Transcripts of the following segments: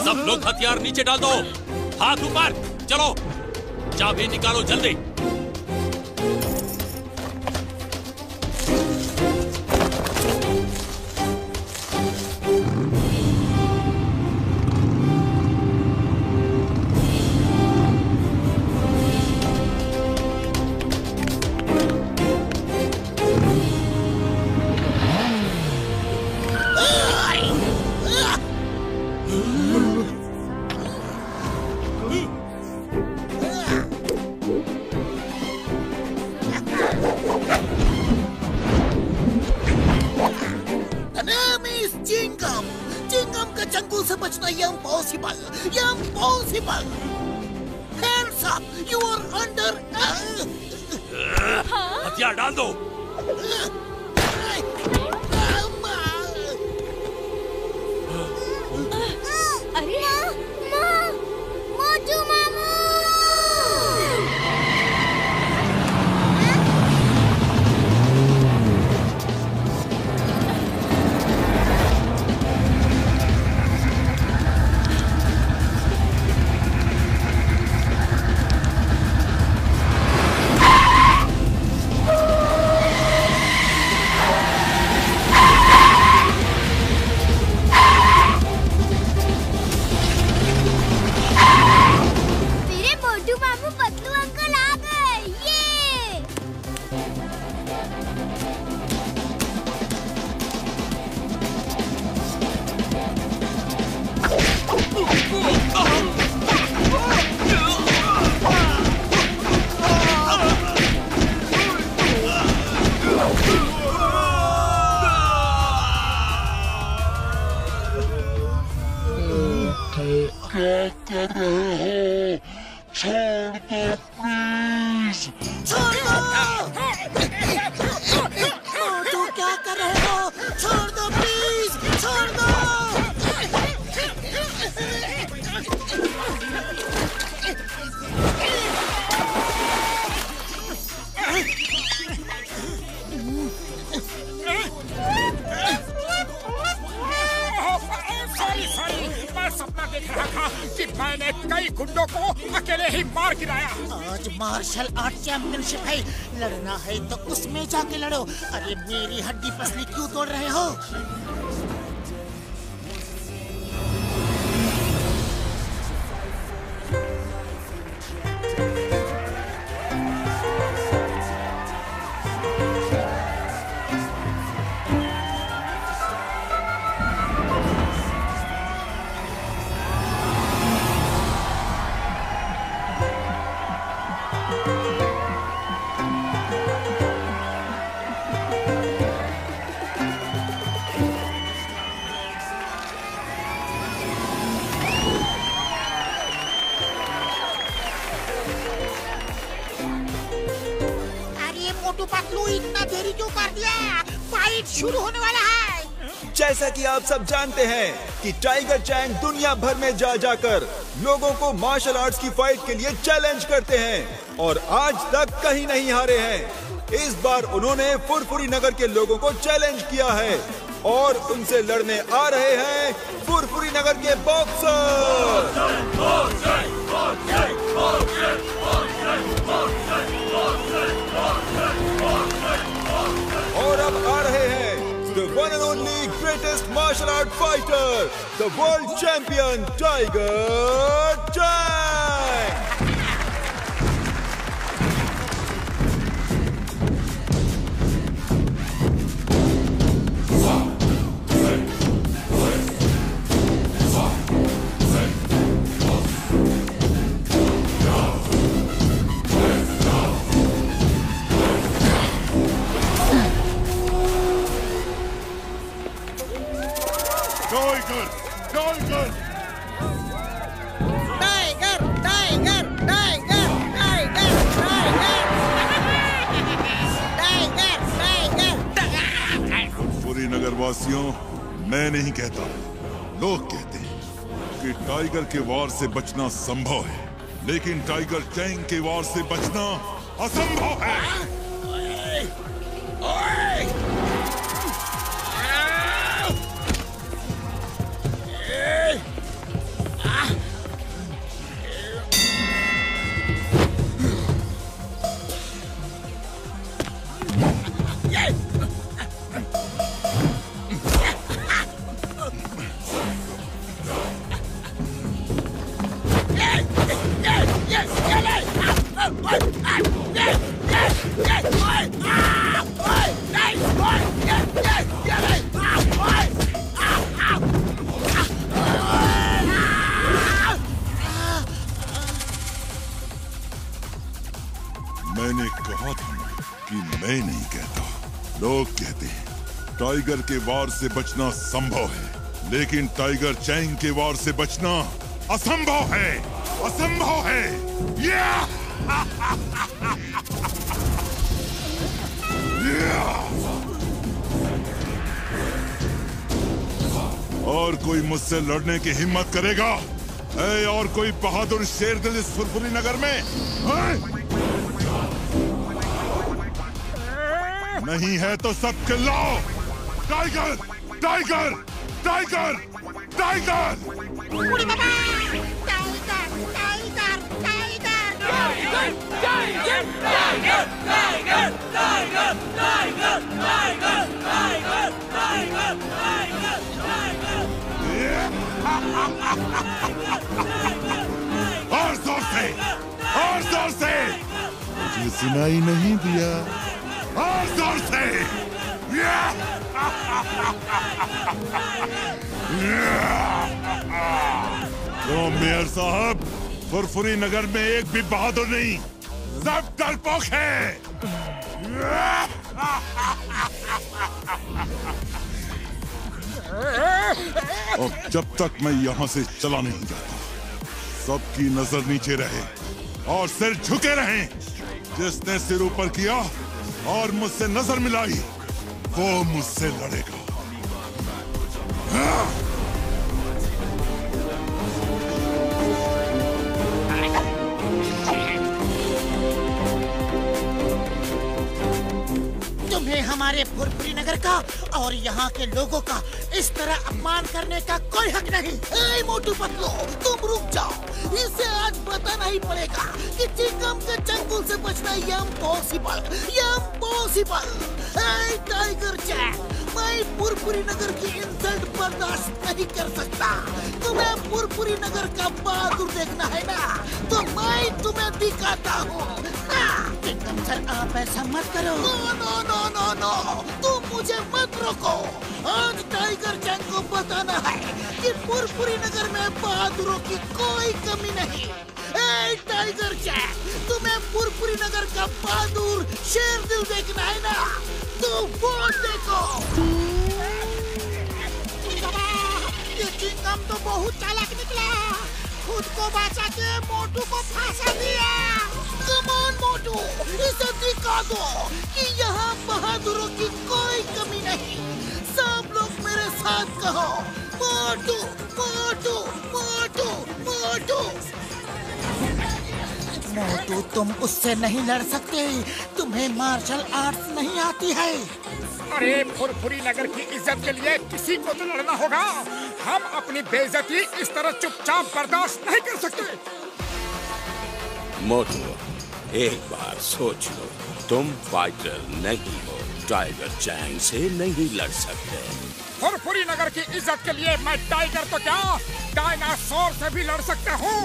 सब लोग हथियार नीचे डाल दो, हाथ ऊपर, चलो चाबी निकालो जल्दी। हथियार डाल दो। अरे मोटू मामू। मार्शल आर्ट चैंपियनशिप है, लड़ना है तो उसमें जाके लड़ो। अरे मेरी हड्डी पसली क्यों तोड़ रहे हो? इतना देरी क्यों कर दिया? फाइट शुरू होने वाला है। जैसा कि आप सब जानते हैं कि टाइगर चैंग दुनिया भर में जा जाकर लोगों को मार्शल आर्ट्स की फाइट के लिए चैलेंज करते हैं और आज तक कहीं नहीं हारे हैं। इस बार उन्होंने फुरफुरी नगर के लोगों को चैलेंज किया है और उनसे लड़ने आ रहे हैं फुरफुरी नगर के बॉक्सर। और अब आ रहे हैं the one and only greatest martial art fighter, the world champion Tiger Chang. वासियों, मैं नहीं कहता, लोग कहते हैं कि टाइगर के वार से बचना संभव है, लेकिन टाइगर चैंग के वार से बचना असंभव है। लोग कहते हैं टाइगर के वार से बचना संभव है, लेकिन टाइगर चैंग के वार से बचना असंभव है, असंभव है। और कोई मुझसे लड़ने की हिम्मत करेगा? और कोई बहादुर शेर दिल इस फुरफुरी नगर में? नहीं है तो सब चिल्लाओ, टाइगर टाइगर टाइगर टाइगर! बूढ़ी बाबा! Tiger tiger tiger tiger tiger tiger tiger tiger tiger tiger tiger tiger tiger! और जोर से, और जोर से! मुझे सुनाई नहीं दिया। और जोर से! तो मेयर साहब, फुरफुरी नगर में एक भी बहादुर नहीं, सब डरपोक हैं। और जब तक मैं यहाँ से चला नहीं जाता, सबकी नजर नीचे रहे और सिर झुके रहें। जिसने सिर ऊपर किया और मुझसे नजर मिलाई, वो मुझसे लड़ेगा। तुम्हें हमारे फुरफुरी नगर का और यहाँ के लोगों का इस तरह अपमान करने का कोई हक नहीं। ए मोटू पतलू, तुम रुक जाओ। इसे आज बताना ही पड़ेगा कि चिंगम के चंगुल से बचना इम्पॉसिबल, इम्पॉसिबल। ए टाइगर चैंग, मैं फुरफुरी नगर की इंसल्ट बर्दाश्त नहीं कर सकता। तुम्हें फुरफुरी नगर का बहादुर देखना है ना, तो मैं तुम्हें दिखाता हूँ। चिंगम सर, आप ऐसा मत करो। No no no no no, तुम मुझे मत रोको। आज टाइगर चैंग को बताना है कि फुरफुरी नगर में बहादुरों की कोई कमी नहीं। ए टाइगर चैंग, तुम्हें फुरफुरी नगर का बहादुर शेर दिल देखना है ना, तो वो देखो। ये चिंगम तो बहुत चालाक निकला, खुद को बचा के मोटू को फांसा दिया। कम ऑन मोटू, इसे दिखा दो कि यहाँ बहादुरों की कोई कमी नहीं। सब लोग मेरे साथ कहो, मोटू मोटू मोटू मोटू। मोटू, तुम उससे नहीं लड़ सकते, तुम्हें मार्शल आर्ट्स नहीं आती है। अरे फुरफुरी नगर की इज्जत के लिए किसी को तो लड़ना होगा। हम अपनी बेइज्जती इस तरह चुपचाप बर्दाश्त नहीं कर सकते। मोटू, एक बार सोच लो, तुम फाइटर नहीं हो, टाइगर चैंग से नहीं लड़ सकते। फुरफुरी नगर की इज्जत के लिए मैं टाइगर तो क्या, डायनासोर से भी लड़ सकता हूँ।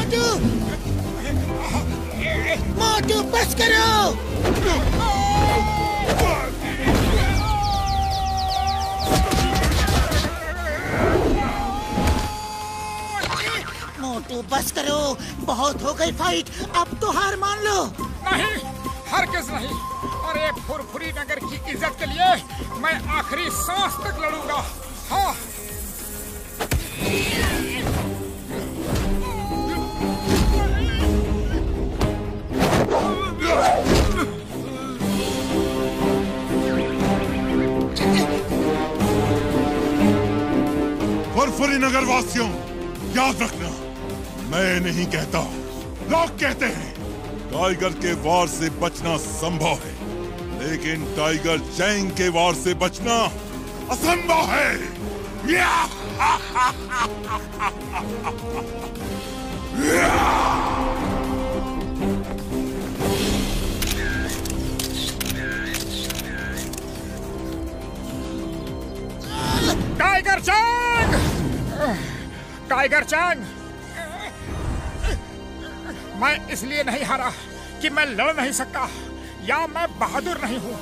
मोटू मोटू बस करो। मोटू बस करो, बहुत हो गई फाइट, अब तो हार मान लो। नहीं, हरगिज़ नहीं। अरे फुरफुरी नगर की इज्जत के लिए मैं आखिरी सांस तक लड़ूंगा। हाँ। फुरफुरी नगर वासियों, याद रखना, मैं नहीं कहता, लोग कहते हैं टाइगर के वार से बचना संभव है, लेकिन टाइगर चैंग के वार से बचना असंभव है। Tiger Chang! Tiger Chang! मैं इसलिए नहीं हारा कि मैं लड़ नहीं सकता या मैं बहादुर नहीं हूँ।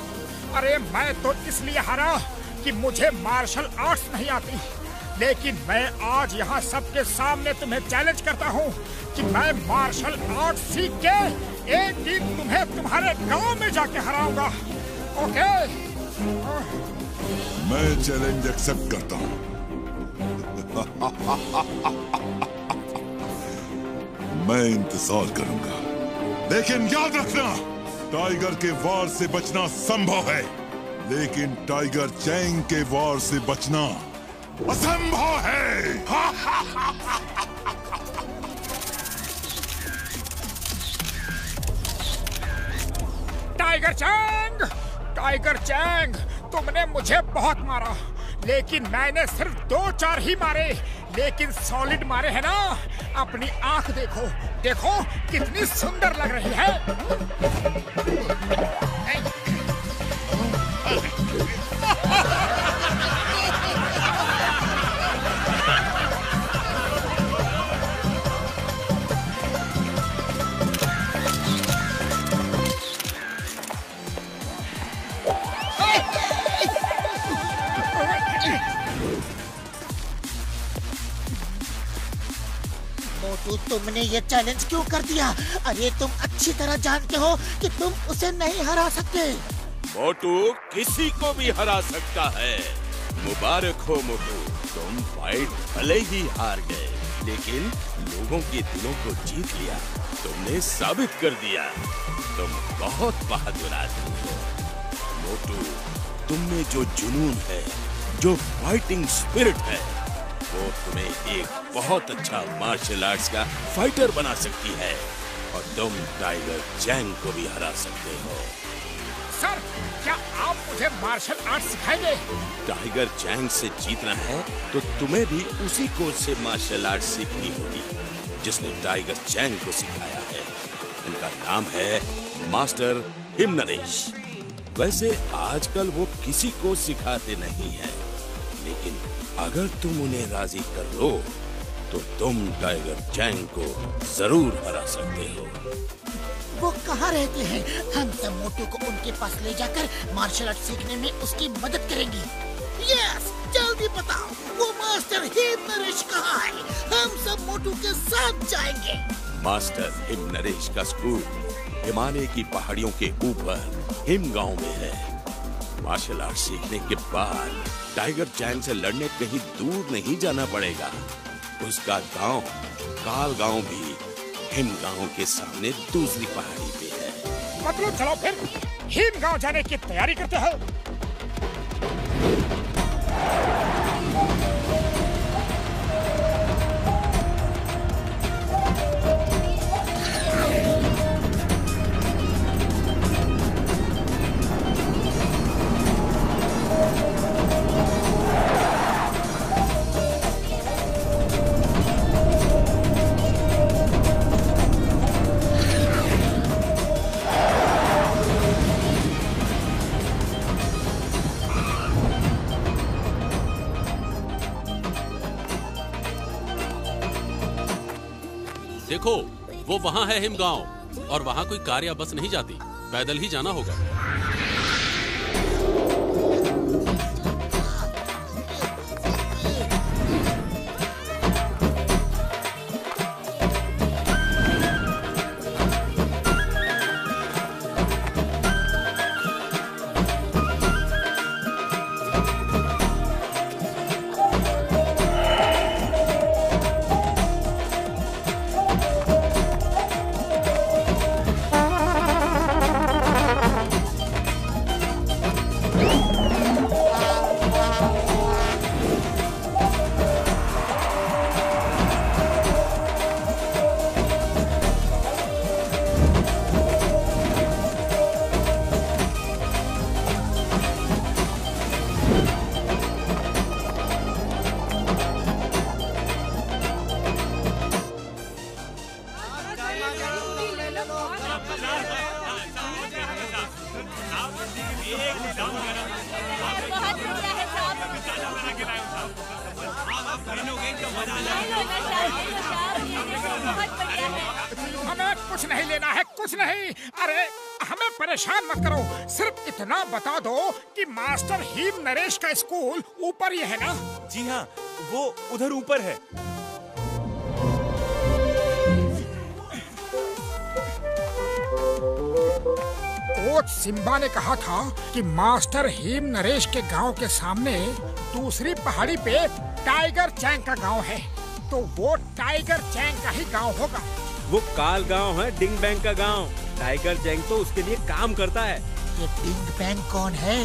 अरे मैं तो इसलिए हारा कि मुझे मार्शल आर्ट्स नहीं आती। लेकिन मैं आज यहाँ सबके सामने तुम्हें चैलेंज करता हूँ कि मैं मार्शल आर्ट्स सीख के एक दिन तुम्हें तुम्हारे गांव में जाके हराऊंगा। ओके? मैं चैलेंज एक्सेप्ट करता हूँ। मैं इंतजार करूंगा, लेकिन याद रखना, टाइगर के वार से बचना संभव है, लेकिन टाइगर चैंग के वार से बचना असंभव है। Tiger Chang! Tiger Chang! तुमने मुझे बहुत मारा, लेकिन मैंने सिर्फ 2-4 ही मारे, लेकिन सॉलिड मारे हैं ना। अपनी आंख देखो, देखो कितनी सुंदर लग रही है। मोटू, तुमने ये चैलेंज क्यों कर दिया? अरे तुम अच्छी तरह जानते हो कि तुम उसे नहीं हरा सकते। मोटू किसी को भी हरा सकता है। मुबारक हो मोटू, तुम फाइट भले ही हार गए, लेकिन लोगों के दिलों को जीत लिया। तुमने साबित कर दिया तुम बहुत बहादुर आदमी हो। मोटू, तुम में जो जुनून है, जो फाइटिंग स्पिरिट है, वो तुम्हें एक बहुत अच्छा मार्शल आर्ट्स का फाइटर बना सकती है, और तुम टाइगर चैंग को भी हरा सकते हो। सर, क्या आप मुझे मार्शल आर्ट सिखाएंगे? टाइगर चैंग से जीतना है तो तुम्हें भी उसी कोच से मार्शल आर्ट सीखनी होगी जिसने टाइगर चैंग को सिखाया है। उनका नाम है मास्टर हिमनरेश। वैसे आजकल वो किसी को सिखाते नहीं हैं, लेकिन अगर तुम उन्हें राजी कर लो तो तुम टाइगर चैंग को जरूर हरा सकते हो। वो कहाँ रहते हैं? हम सब मोटू को उनके पास ले जाकर मार्शल आर्ट सीखने में उसकी मदद करेंगे। यस, जल्दी बताओ, वो मास्टर हिमनरेश कहाँ है? हम सब मोटू के साथ जाएंगे। मास्टर हिमनरेश का स्कूल हिमालय की पहाड़ियों के ऊपर हिम गांव में है। मार्शल आर्ट सीखने के बाद टाइगर चैंग से लड़ने कहीं दूर नहीं जाना पड़ेगा। उसका गांव काल गांव भी हिम गांव के सामने दूसरी पहाड़ी पे है। मतलब चलो फिर हिम गांव जाने की तैयारी करते हैं। देखो, वो वहाँ है हिमगांव, और वहाँ कोई कार या बस नहीं जाती, पैदल ही जाना होगा। हमें कुछ नहीं लेना है, कुछ नहीं। अरे हमें परेशान मत करो, सिर्फ इतना बता दो कि मास्टर हीम नरेश का स्कूल ऊपर ही है ना? जी हाँ, वो उधर ऊपर है। कोच सिम्बा ने कहा था कि मास्टर हीम नरेश के गांव के सामने दूसरी पहाड़ी पे टाइगर चैंग का गांव है, तो वो टाइगर चैंग का ही गांव होगा। वो काल गांव है, डिंग बैंग का गांव। टाइगर चैंग तो उसके लिए काम करता है। ये डिंग बैंग कौन है?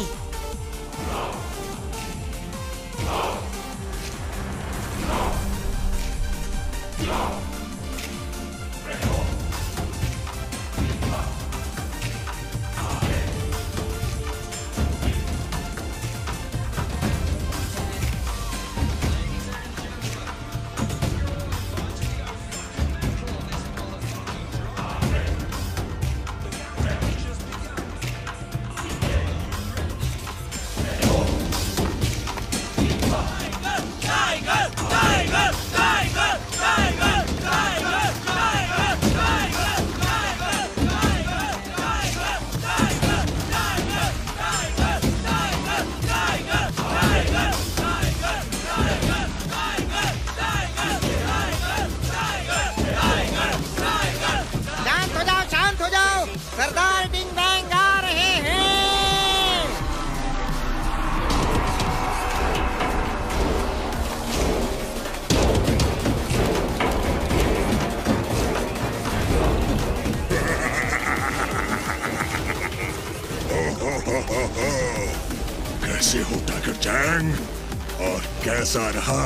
शांत हो जाओ, सरदार डिंग बैंग आ रहे हैं। कैसे हो टाइगर चैंग? और कैसा रहा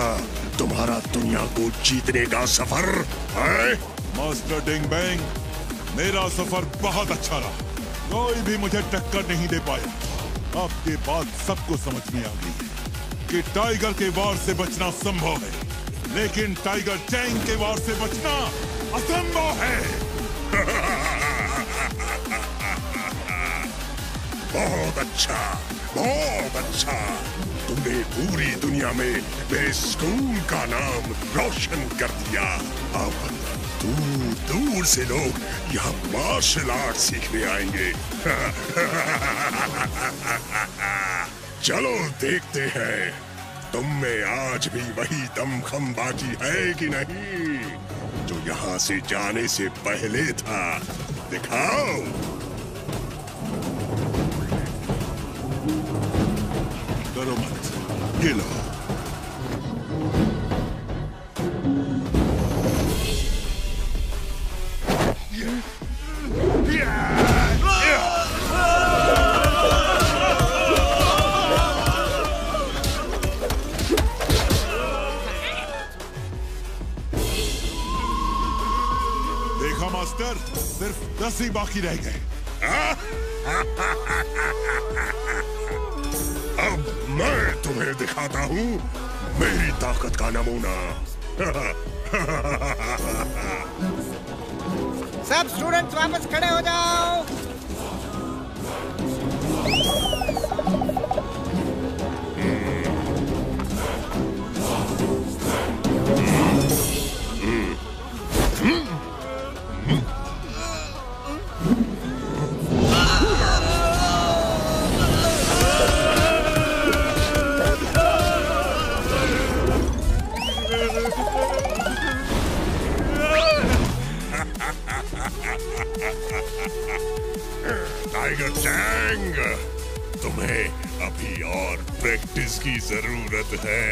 तुम्हारा दुनिया को जीतने का सफर? मास्टर डिंग बैंग, मेरा सफर बहुत अच्छा रहा। कोई भी मुझे टक्कर नहीं दे पाया। आपके बाद सबको समझ में आ गई है कि टाइगर के वार से बचना संभव है, लेकिन टाइगर चैंग के वार से बचना असंभव है। बहुत अच्छा, बहुत अच्छा। तुमने पूरी दुनिया में मेरे स्कूल का नाम रोशन कर दिया। अब दूर दूर से लोग यहाँ मार्शल आर्ट सीखने आएंगे। चलो देखते हैं तुम में आज भी वही दमखम बाकी है कि नहीं जो यहाँ से जाने से पहले था। दिखाओ। करो मत, ये लो। देखा मास्टर, सिर्फ 10 ही बाकी रह गए। अब मैं तुम्हें दिखाता हूँ मेरी ताकत का नमूना। सब स्टूडेंट्स वापस खड़े हो जाओ। टाइगर चैंग, तुम्हें अभी और प्रैक्टिस की जरूरत है।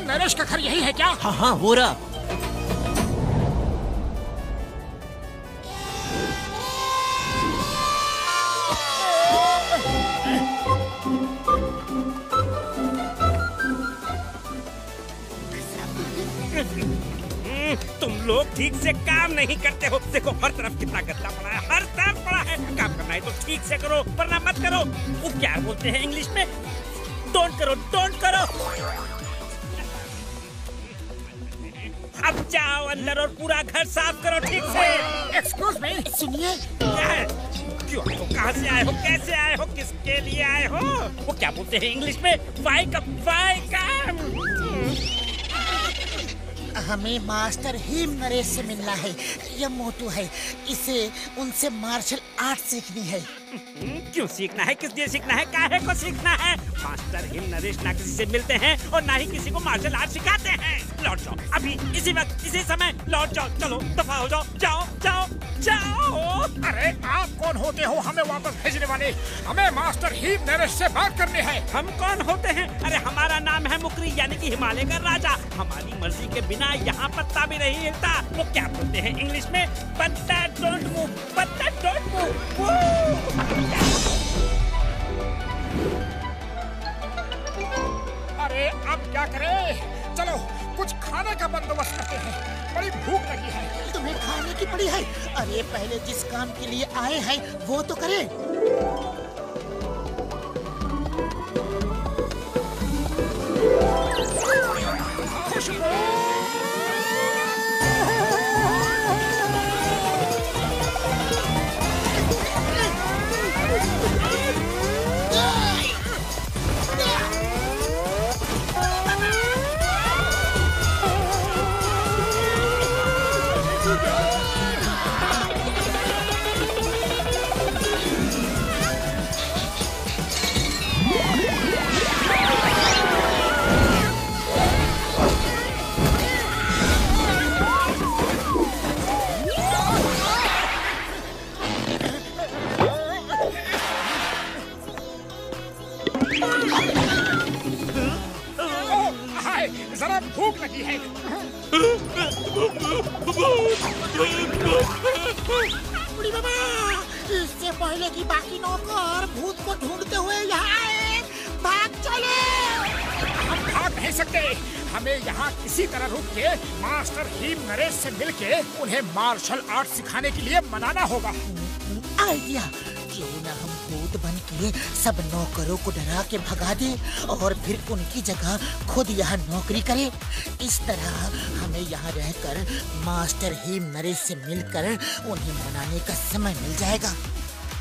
नरेश का घर यही है क्या? हाँ हाँ वो रहा। तुम लोग ठीक से काम नहीं करते हो। देखो हर तरफ कितना गंदा पड़ा है, हर तरफ पड़ा है। काम करना है तो ठीक से करो, वरना मत करो। वो क्या बोलते हैं इंग्लिश में? डोंट करो, डोंट करो। अब जाओ अंदर और पूरा घर साफ करो ठीक से। एक्सक्यूज मी, सुनिए। क्या है? क्यों आए हो? कहाँ से आए हो? कैसे आए हो? किसके लिए आए हो? वो क्या बोलते हैं इंग्लिश में? वेलकम। हमें मास्टर हिम नरेश से मिलना है। यह मोटू है, इसे उनसे मार्शल आर्ट सीखनी है। क्यों सीखना है? किस लिए सीखना है? काहे को सीखना है? मास्टर हिम नरेश ना किसी से मिलते हैं और ना ही किसी को मार्शल आर्ट सिखाते हैं। लौट जाओ अभी, इसी वक्त, इसी समय लौट जाओ। चलो दफा हो जाओ, जाओ जाओ जाओ। अरे आप कौन होते हो हमें वापस भेजने वाले? हमें मास्टर हिम नरेश से बात करनी है। हम कौन होते हैं? अरे हमारा नाम है मुकरी, यानी कि हिमालय का राजा। हमारी मर्जी के बिना यहाँ पत्ता भी नहीं हिलता। वो क्या बोलते हैं इंग्लिश में? पत्ता डोंट मूव, पत्ता डोंट मूव। अरे अब क्या करें? चलो कुछ खाने का बंदोबस्त करते हैं, बड़ी भूख लगी है। तुम्हें खाने की पड़ी है? अरे पहले जिस काम के लिए आए हैं वो तो करें। जरा भूख लगी है। बुढ़ी बाबा, इससे पहले कि बाकी नौकर भूत को ढूंढते हुए यहाँ आए, भाग चले। हम भाग नहीं सकते, हमें यहाँ किसी तरह रुक के मास्टर हिम नरेश से मिलके उन्हें मार्शल आर्ट सिखाने के लिए मनाना होगा। आइडिया, क्यों ना हम भूत बन के सब नौकरों को डरा के भगा दे और फिर उनकी जगह खुद यहाँ नौकरी करे। इस तरह हमें यहाँ रहकर मास्टर हिम नरेश से मिलकर उन्हें मनाने का समय मिल जाएगा।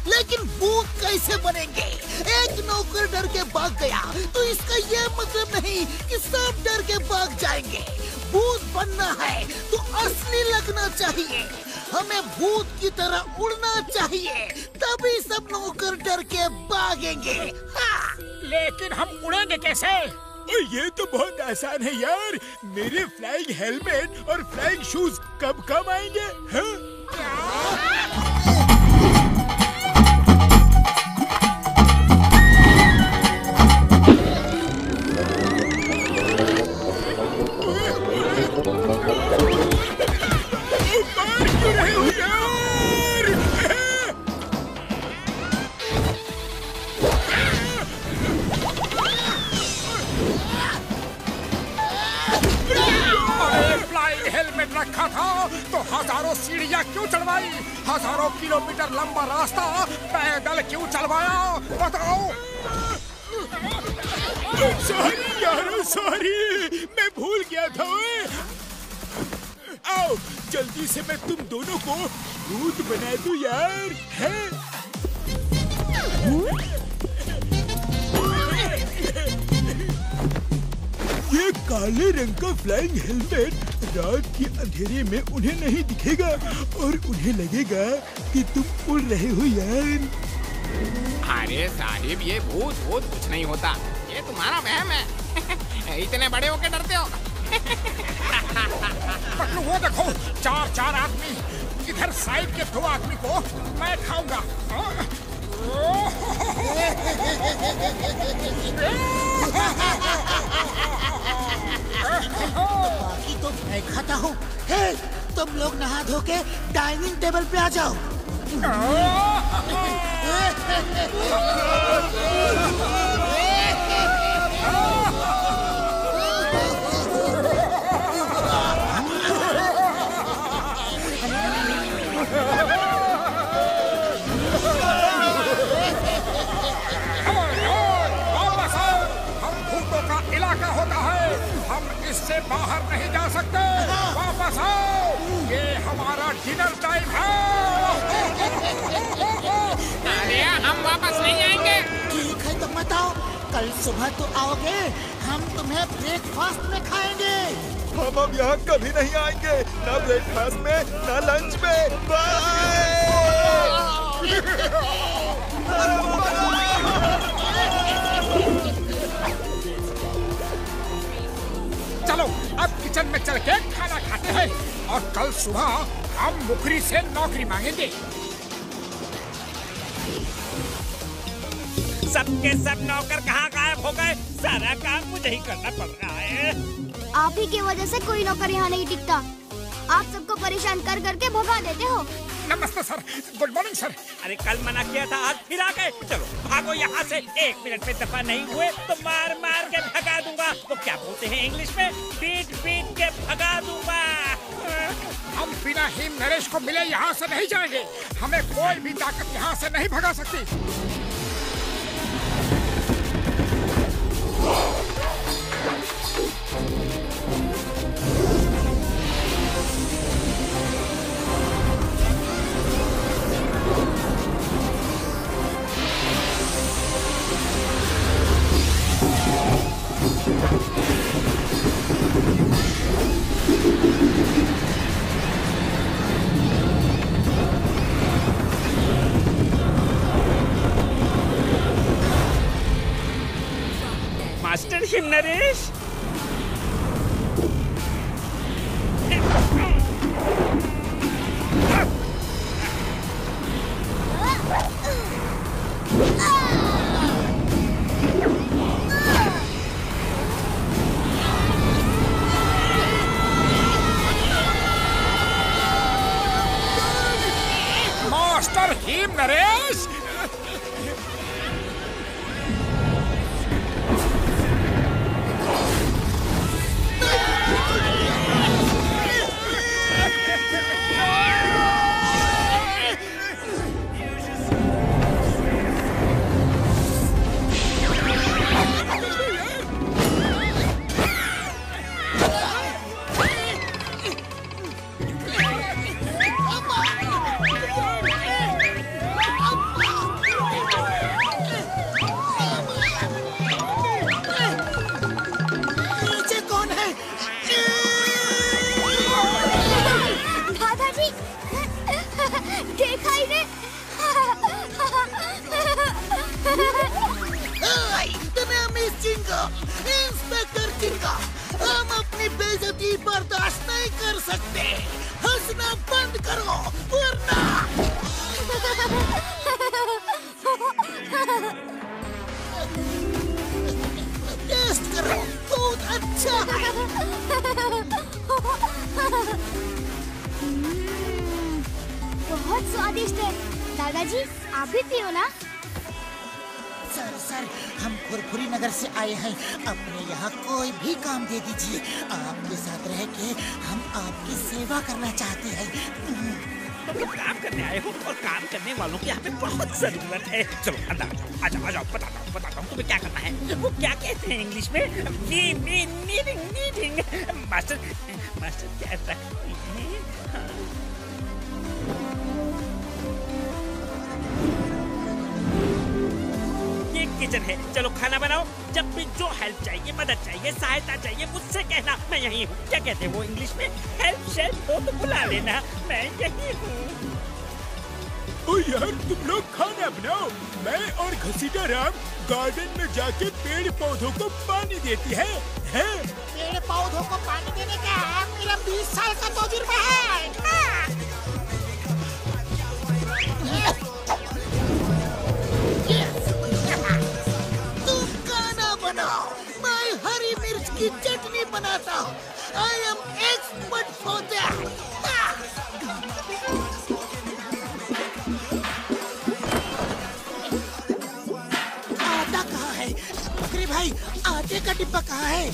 लेकिन भूत कैसे बनेंगे? एक नौकर डर के भाग गया तो इसका यह मतलब नहीं कि सब डर के भाग जाएंगे। भूत बनना है तो असली लगना चाहिए। हमें भूत की तरह उड़ना चाहिए, तभी सब नौकर डर के भागेंगे। हाँ। लेकिन हम उड़ेंगे कैसे? ये तो बहुत आसान है यार। मेरे फ्लाइंग हेलमेट और फ्लाइंग शूज कब काम आएंगे? हाँ? रखा था तो हजारों सीढ़ियाँ क्यों चढ़वाई, हजारों किलोमीटर लंबा रास्ता पैदल क्यों चलवाया, बताओ। सॉरी यारो सॉरी, मैं भूल गया था। आओ जल्दी से मैं तुम दोनों को भूत बना दूं यार, है? ये काले रंग का फ्लाइंग हेलमेट रात के अंधेरे में उन्हें नहीं दिखेगा और उन्हें लगेगा कि तुम उड़ रहे हो यार। अरे साहिब, ये भूत कुछ नहीं होता, ये तुम्हारा वहम है। इतने बड़े होके डरते हो। पटलू वो देखो, चार आदमी, इधर साइड के 2 आदमी को मैं खाऊंगा। बाकी तो मैं खाता हूँ। हे, तुम लोग नहा धो के डाइनिंग टेबल पे आ जाओ। इलाका होता है, हम इससे बाहर नहीं जा सकते। वापस आओ, ये हमारा डिनर टाइम है। अरे हम वापस नहीं आएंगे। ठीक है तो मत आओ, कल सुबह तो आओगे, हम तुम्हें ब्रेकफास्ट में खाएंगे। हम अब यहाँ कभी नहीं आएंगे, ना ब्रेकफास्ट में ना लंच में। बाय। चलो अब किचन में चल के खाना खाते हैं और कल सुबह हम मुखरी से नौकरी मांगेंगे। सबके सब नौकर कहाँ गायब हो गए, सारा काम मुझे ही करना पड़ रहा है। आप ही की वजह से कोई नौकर यहाँ नहीं टिकता, आप सबको परेशान कर करके भगा देते हो। नमस्ते सर, गुड मॉर्निंग सर। अरे कल मना किया था, आज फिर आ गए। चलो भागो यहाँ से, 1 मिनट में दफा नहीं हुए तो मार के भगा दूंगा। वो क्या बोलते हैं इंग्लिश में, पीट के भगा दूंगा। हम बिना हिम नरेश को मिले यहाँ से नहीं जाएंगे, हमें कोई भी ताकत यहाँ से नहीं भगा सकती। Master Him Naresh, master Him Naresh, inspector Chinga, हम अपनी बेइज्जती बर्दाश्त नहीं कर सकते। हंसना बंद करो वरना। टेस्ट करो, बहुत अच्छा है। बहुत स्वादिष्ट है। दादाजी आप भी पियो ना। सर हम फुरफुरी नगर से आए हैं। अपने यहाँ कोई भी काम दे दीजिए। आपके साथ रह के हम आपकी सेवा करना चाहते हैं। तो काम करने आए हो और काम करने वालों की यहाँ पे बहुत जरूरत है। चलो अंदर आ जाओ, बताता हूँ तुम्हें क्या करना है। वो क्या कहते हैं इंग्लिश में? मीटिंग। मास्टर क्या रखते हैं? ये किचन है, चलो खाना बनाओ। जब भी जो हेल्प चाहिए, मदद चाहिए, सहायता चाहिए, मुझसे कहना, मैं यही हूँ। क्या कहते हैं वो इंग्लिश में? हेल्प शेल्प हो तो बुला लेना, मैं यही हूँ। ओ यार तुम लोग खाना बनाओ, मैं और घसीटा राम गार्डन में जाके पेड़ पौधों को पानी देती है? पेड़ पौधों को पानी देने का मेरा 20 साल का तजुर्बा है। तुम खाना बनाओ, मैं हरी मिर्च की चटनी बनाता हूँ। I am expert for that. आटा कहाँ है? बकरी भाई, आटे का डिब्बा कहाँ है?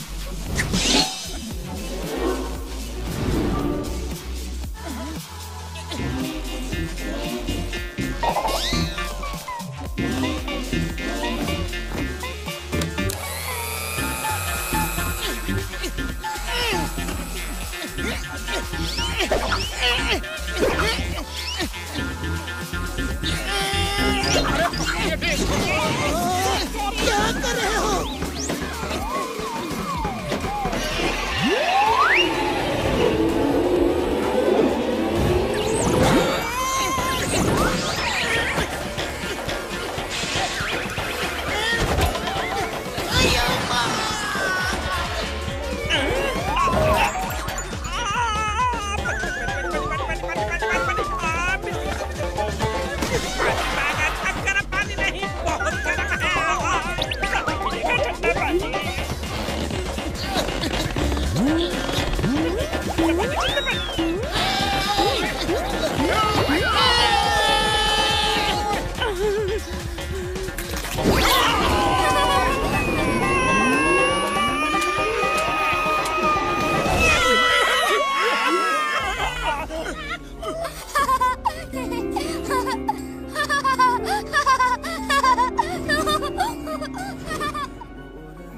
क्या कर रहे हो?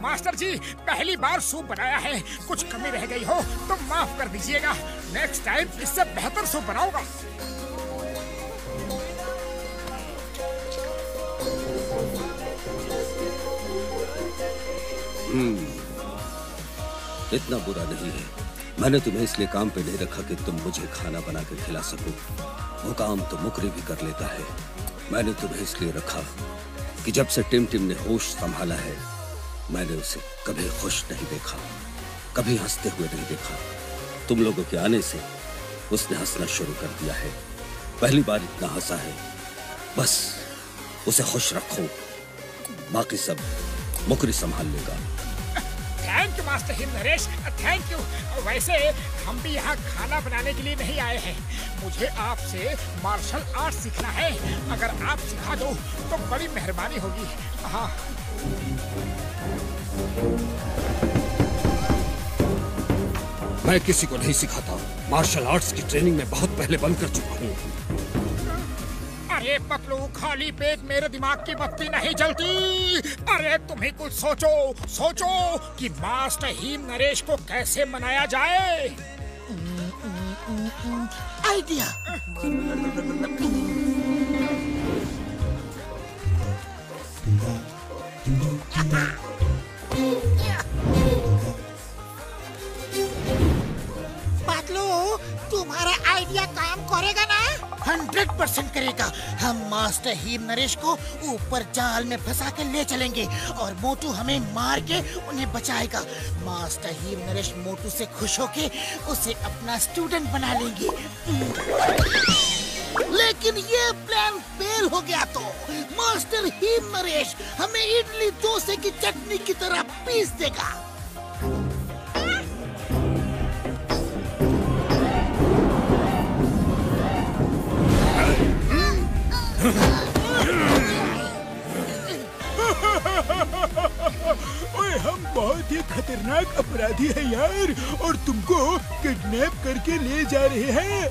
मास्टर जी, पहली बार सूप बनाया है, कुछ कमी रह गई हो तो माफ कर दीजिएगा। नेक्स्ट टाइम इससे बेहतर सूप बनाऊंगा। इतना बुरा नहीं है। मैंने तुम्हें इसलिए काम पे नहीं रखा कि तुम मुझे खाना बना के खिला सको। वो काम तो मुकरी भी कर लेता है। मैंने तुम्हें इसलिए रखा कि जब से टिम ने होश संभाला है, मैंने उसे कभी खुश नहीं देखा, कभी हंसते हुए नहीं देखा। तुम लोगों के आने से उसने हंसना शुरू कर दिया है। पहली बार इतना हंसा है। बस उसे खुश रखो, बाकी सब मुकरी संभाल लेगा। Thank you master Him Naresh, thank you. वैसे हम भी यहाँ खाना बनाने के लिए नहीं आए हैं। मुझे आपसे मार्शल आर्ट सीखना है। अगर आप सिखा दो तो बड़ी मेहरबानी होगी। हाँ। मैं किसी को नहीं सिखाता। मार्शल आर्ट्स की ट्रेनिंग में बहुत पहले बंद कर चुका हूँ। अरे पतलू, खाली पेट मेरे दिमाग की बत्ती नहीं जलती। अरे तुम्हें कुछ सोचो कि मास्टर हिम नरेश को कैसे मनाया जाए। आइडिया। पतलू, तुम्हारा आइडिया काम करेगा ना? 100% करेगा। हम मास्टर हिम नरेश को ऊपर जाल में फंसा के ले चलेंगे और मोटू हमें मार के उन्हें बचाएगा। मास्टर हिम नरेश मोटू से खुश होके उसे अपना स्टूडेंट बना लेंगे। लेकिन ये प्लान फेल हो गया तो मास्टर हिम नरेश हमें इडली डोसे की चटनी की तरह पीस देगा। हम बहुत ही खतरनाक अपराधी हैं यार, और तुमको किडनैप करके ले जा रहे हैं।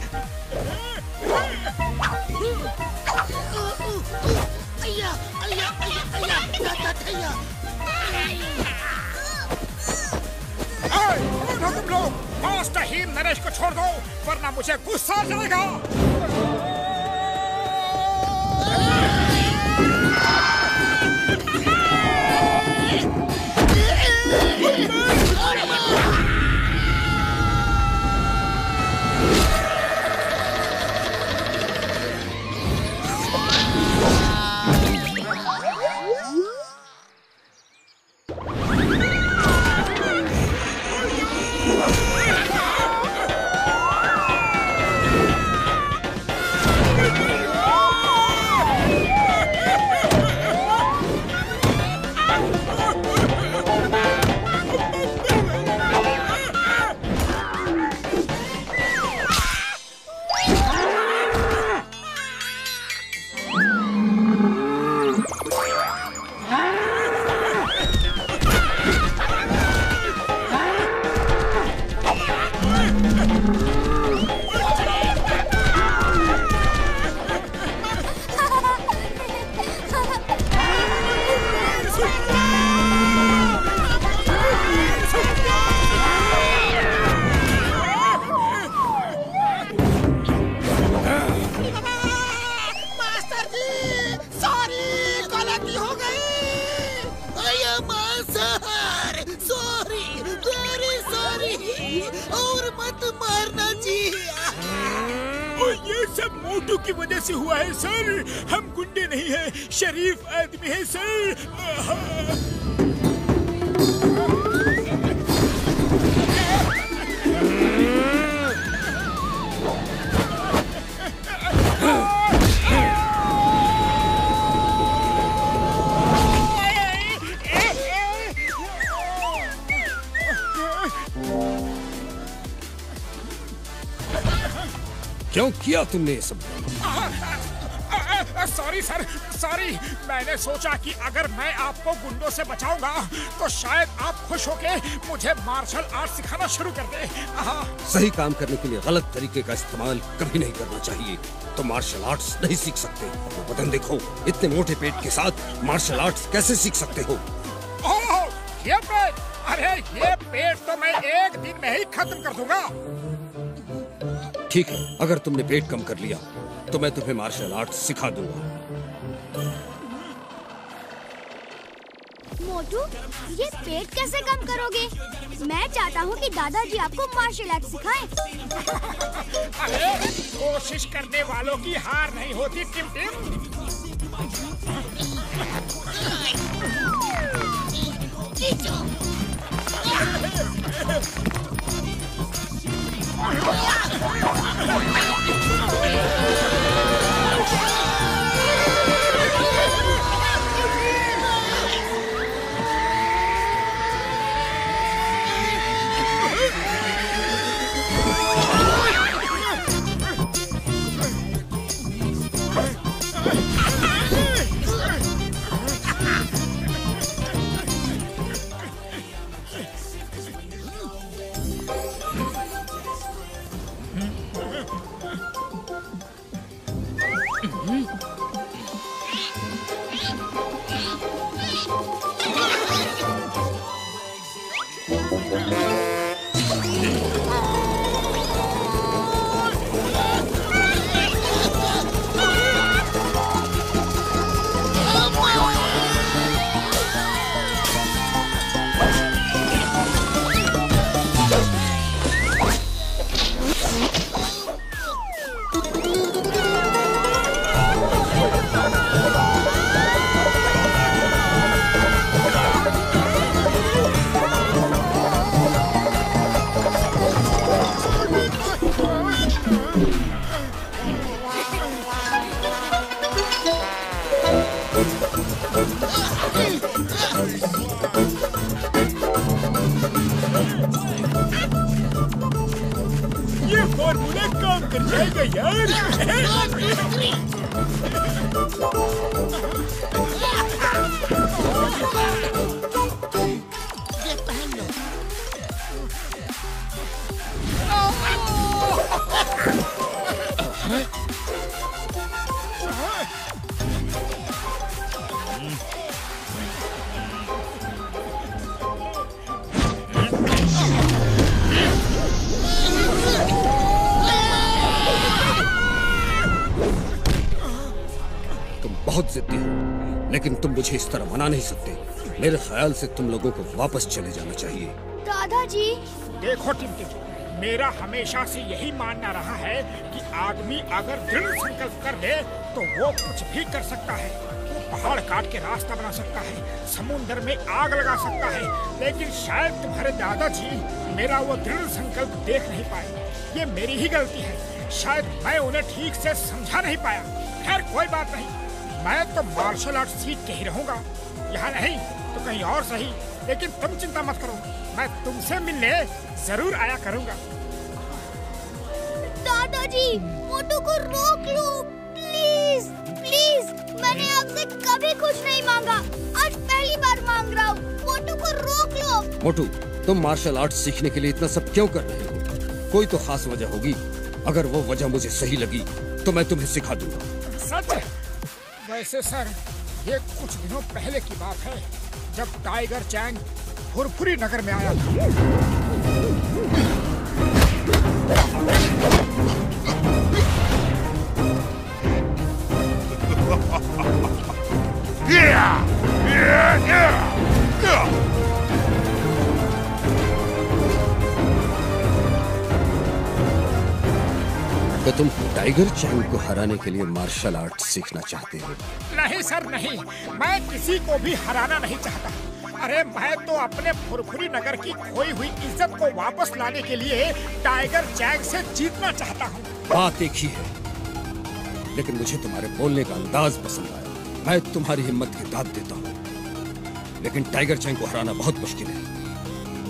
अय्या, अय्या, अय्या, अय्या, अय्या। तुम लोग मास्टर हीम नरेश को छोड़ दो, वरना मुझे गुस्सा आ जाएगा। मोटू की वजह से हुआ है सर। हम गुंडे नहीं हैं, शरीफ आदमी है सर। क्यों किया तुमने ये सब? Sorry sir, sorry. मैंने सोचा कि अगर मैं आपको गुंडों से बचाऊंगा तो शायद आप खुश होके मुझे मार्शल आर्ट सिखाना शुरू कर दे। सही काम करने के लिए गलत तरीके का इस्तेमाल कभी नहीं करना चाहिए। तुम मार्शल आर्ट्स नहीं सीख सकते। बदन देखो, इतने मोटे पेट के साथ मार्शल आर्ट्स कैसे सीख सकते हो? ओह, ये पेट! अरे ये पेट तो मैं एक दिन में ही खत्म कर दूंगा। ठीक है, अगर तुमने पेट कम कर लिया तो मैं तुम्हें मार्शल आर्ट्स सिखा दूंगा। मोटू, ये पेट कैसे कम करोगे? मैं चाहता हूँ कि दादाजी आपको मार्शल आर्ट सिखाएं। अरे कोशिश करने वालों की हार नहीं होती टिम टिम। ये फॉर्मूला काम कर जाएगा यार। लो। तुम बहुत जिद्दी हो, लेकिन तुम मुझे इस तरह मना नहीं सकते। मेरे ख्याल से तुम लोगों को वापस चले जाना चाहिए। दादाजी, देखो टिमटिम, मेरा हमेशा से यही मानना रहा है कि आदमी अगर दृढ़ संकल्प कर ले तो वो कुछ भी कर सकता है। वो पहाड़ काट के रास्ता बना सकता है, समुद्र में आग लगा सकता है, लेकिन शायद तुम्हारे दादाजी मेरा वो दृढ़ संकल्प देख नहीं पाए। ये मेरी ही गलती है, शायद मैं उन्हें ठीक से समझा नहीं पाया। खैर कोई बात नहीं, मैं तो मार्शल आर्ट सीख के ही रहूंगा। यहाँ नहीं तो कहीं और सही, लेकिन तुम चिंता मत करो, मैं तुमसे मिलने जरूर आया करूंगा। दादाजी, मोटू को रोक लो प्लीज प्लीज। मैंने आपसे कभी कुछ नहीं मांगा, आज पहली बार मांग रहा हूँ। मोटू को रोक लो। मोटू, तुम मार्शल आर्ट सीखने के लिए इतना सब क्यों कर रहे हो? कोई तो खास वजह होगी। अगर वो वजह मुझे सही लगी तो मैं तुम्हें सिखा दूंगा। सच? वैसे सर, ये कुछ दिनों पहले की बात है, जब टाइगर चैंग फुरफुरी नगर में आया था। तो तुम टाइगर चैंग को हराने के लिए मार्शल आर्ट सीखना चाहते हो? नहीं सर नहीं, मैं किसी को भी हराना नहीं चाहता। अरे मैं तो अपने फुरफुरी नगर की खोई हुई इज्जत को वापस लाने के लिए टाइगर चैंग से जीतना चाहता हूँ। बात एक ही है, लेकिन मुझे तुम्हारे बोलने का अंदाज पसंद आया। मैं तुम्हारी हिम्मत की दाद देता हूँ, लेकिन टाइगर चैंग को हराना बहुत मुश्किल है।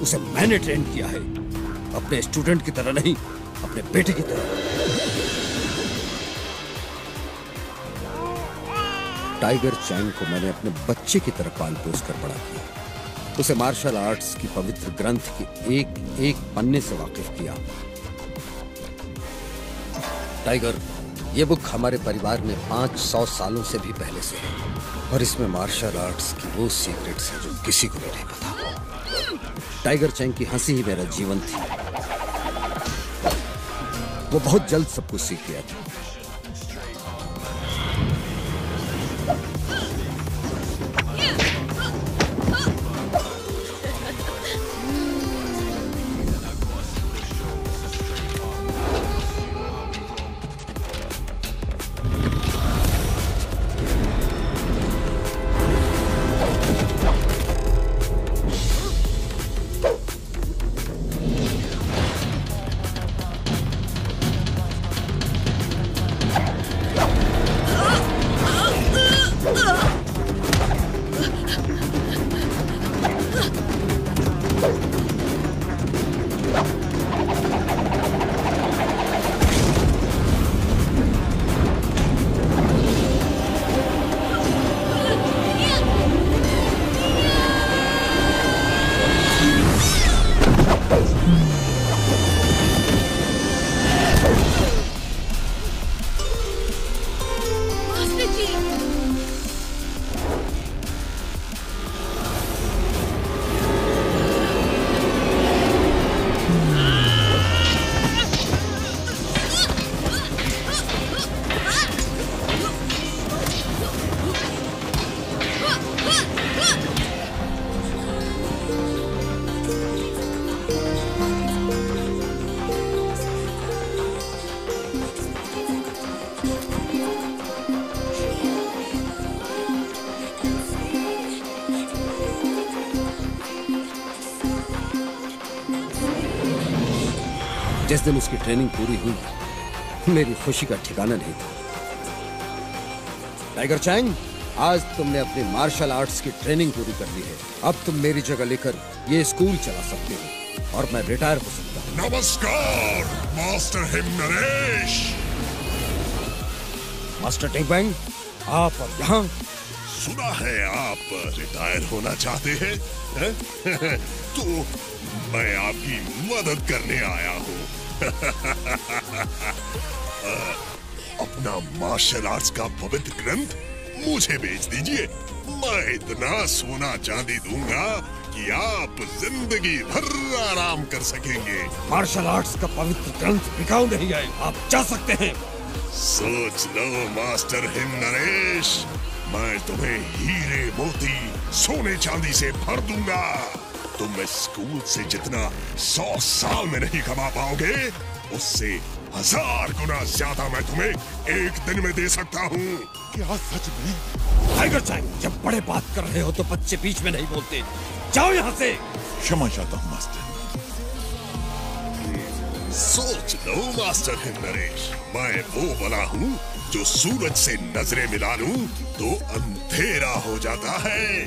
उसे मैंने ट्रेन किया है, अपने स्टूडेंट की तरह नहीं, अपने बेटे की तरह। टाइगर चैंग को मैंने अपने बच्चे की तरह पाल पोस कर बड़ा किया। उसे मार्शल आर्ट्स की पवित्र ग्रंथ के एक एक पन्ने से वाकिफ किया। टाइगर, ये बुक हमारे परिवार में 500 सालों से भी पहले से है, और इसमें मार्शल आर्ट्स की वो सीक्रेट्स हैं जो किसी को भी नहीं पता। टाइगर चैंग की हंसी ही मेरा जीवन थी। वो बहुत जल्द सब कुछ सीख गया था। जिस दिन उसकी ट्रेनिंग पूरी हुई, मेरी खुशी का ठिकाना नहीं था। टाइगर चैंग, आज तुमने अपनी मार्शल आर्ट्स की ट्रेनिंग पूरी कर ली है। अब तुम मेरी जगह लेकर ये स्कूल चला सकते हो और मैं रिटायर हो सकता हूँ। नमस्कार मास्टर हिमनरेश। मास्टर टिंग बैंग, आप अब यहाँ सुना है आप रिटायर होना चाहते हैं? तो मैं आपकी मदद करने आया हूँ। अपना मार्शल आर्ट्स का पवित्र ग्रंथ मुझे बेच दीजिए। मैं इतना सोना चांदी दूंगा कि आप जिंदगी भर आराम कर सकेंगे। मार्शल आर्ट्स का पवित्र ग्रंथ बिकाऊ नहीं है, आप जा सकते हैं। सोच लो मास्टर हिंद नरेश, मैं तुम्हें हीरे मोती सोने चांदी से भर दूंगा। तुम इस स्कूल से जितना 100 साल में नहीं कमा पाओगे, उससे 1000 गुना ज्यादा मैं तुम्हें एक दिन में दे सकता हूँ। क्या सच में? टाइगर चैंग, जब बड़े बात कर रहे हो तो बच्चे बीच में नहीं बोलते। जाओ यहाँ से। क्षमा चाहता हूँ मास्टर। सोच लो मास्टर हिंद नरेश, मैं वो वाला हूँ जो सूरज से नजरें मिला लूं तो अंधेरा हो जाता है,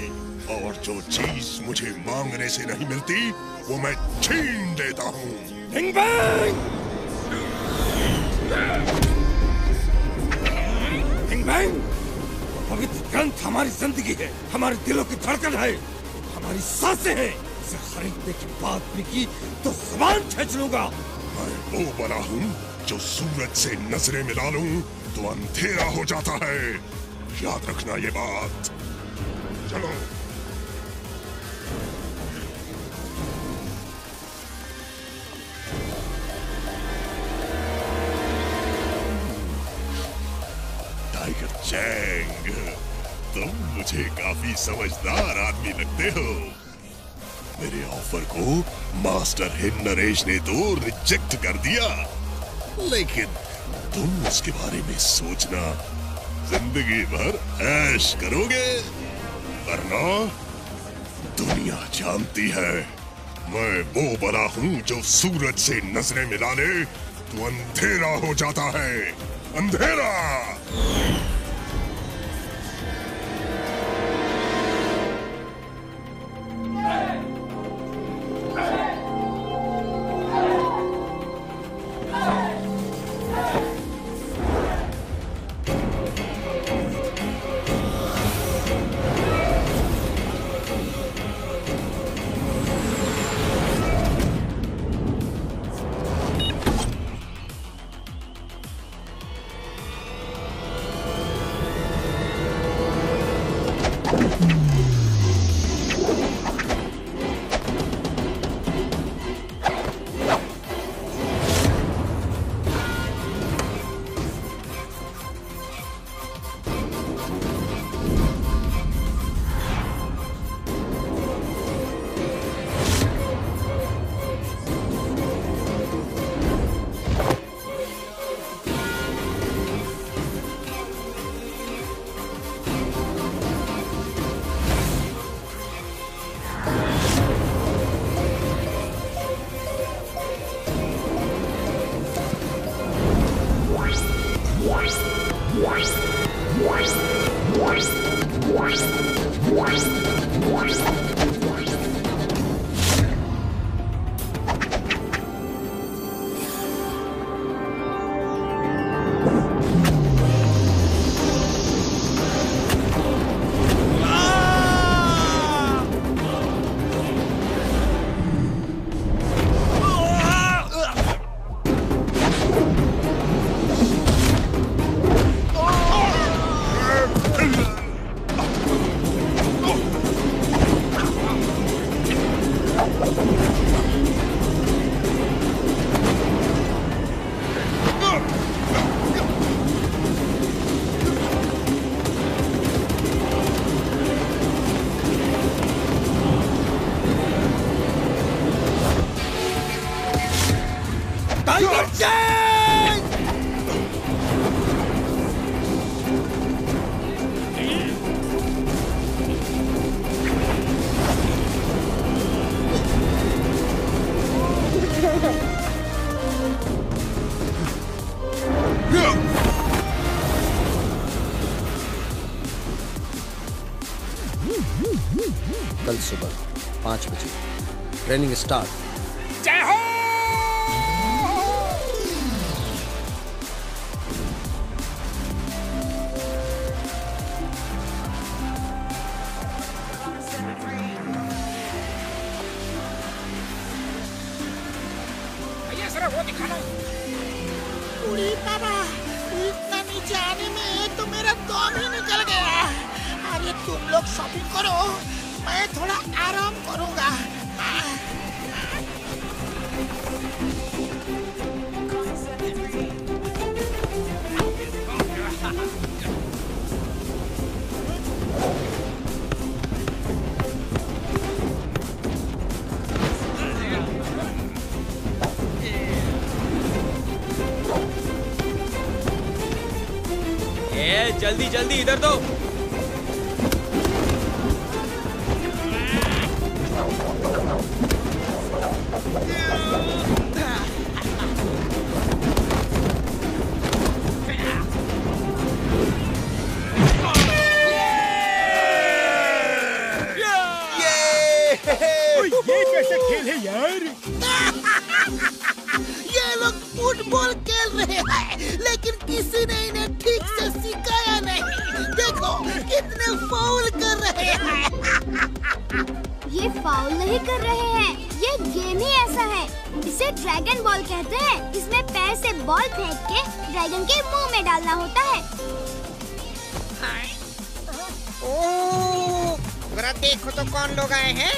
और जो चीज मुझे मांगने से नहीं मिलती वो मैं छीन देता हूँ। Bing bang! Bing bang! पवित्र ग्रंथ हमारी जिंदगी है, हमारे दिलों की धड़कन है, हमारी सांसें हैं। इसे खरीदने की बात भी की तो जुबान खींच लूंगा। मैं वो बना हूँ जो सूरज से नजरें मिला लूं तो अंधेरा हो जाता है। याद रखना ये बात। चलो। टाइगर चैंग, तुम मुझे काफी समझदार आदमी लगते हो। मेरे ऑफर को मास्टर हिंद नरेश ने तो रिजेक्ट कर दिया, लेकिन तुम उसके बारे में सोचना, जिंदगी भर ऐश करोगे, वरना दुनिया जानती है मैं वो बड़ा हूँ जो सूरज से नजरें मिला ले तो अंधेरा हो जाता है। अंधेरा। कल सुबह 5 बजे ट्रेनिंग स्टार्ट। जय हो। जरा वो दिखा लो। उड़ी बाबा, इतना नीचे आने में तो मेरा दम ही निकल गया। अरे तुम लोग शॉपिंग करो, मैं थोड़ा आराम करूंगा। जल्दी जल्दी इधर दो। ये कैसे खेल है यार? ये लोग फुटबॉल खेल रहे हैं, लेकिन किसी ने इन्हें ठीक से सिखाया नहीं। देखो कितने फाउल कर रहे हैं। ये फाउल नहीं कर रहे हैं, ये गेम ही ऐसा है। इसे ड्रैगन बॉल कहते हैं। इसमें पैर से बॉल फेंक के ड्रैगन के मुंह में डालना होता है। ओह, जरा देखो तो कौन लोग आए हैं।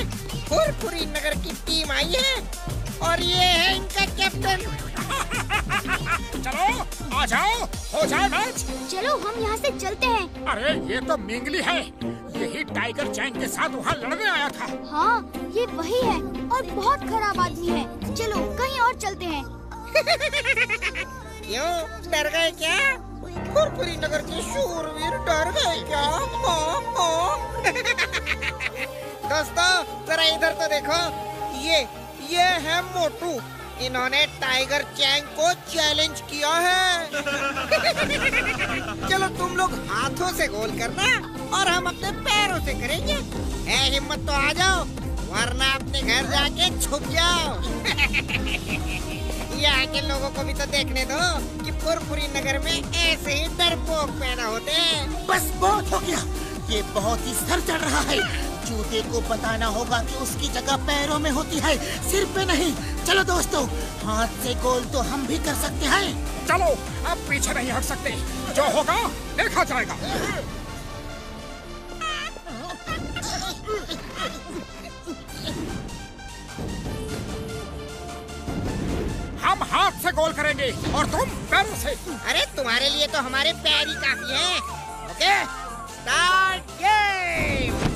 फुरफुरी नगर की टीम आई है और ये है इनका कैप्टन। चलो आ जाओ, हो जाए मैच। चलो हम यहाँ से चलते हैं। अरे ये तो मिंगली है, यही टाइगर चैंग के साथ वहाँ लड़ने आया था। हाँ ये वही है और बहुत खराब आदमी है। चलो कहीं और चलते हैं। क्यों, डर गए क्या? फुरफुरी नगर के शूरवीर डर गए क्या? दोस्तों जरा इधर तो देखो, ये है मोटू। इन्होंने टाइगर चैंग को चैलेंज किया है। चलो तुम लोग हाथों से गोल करना और हम अपने पैरों से करेंगे। हिम्मत तो आ जाओ, वरना अपने घर जाके छुप जाओ। यहाँ के लोगों को भी तो देखने दो कि फुरफुरी नगर में ऐसे ही डरपोक पैदा होते हैं। बस बहुत हो गया, ये बहुत ही सर चढ़ रहा है। जूते को बताना होगा कि उसकी जगह पैरों में होती है, सिर पे नहीं। चलो दोस्तों, हाथ से गोल तो हम भी कर सकते हैं। चलो अब पीछे नहीं हट सकते, जो होगा देखा जाएगा। हम हाथ से गोल करेंगे और तुम पैरों से। अरे तुम्हारे लिए तो हमारे पैर ही काफी हैं। Okay, start game.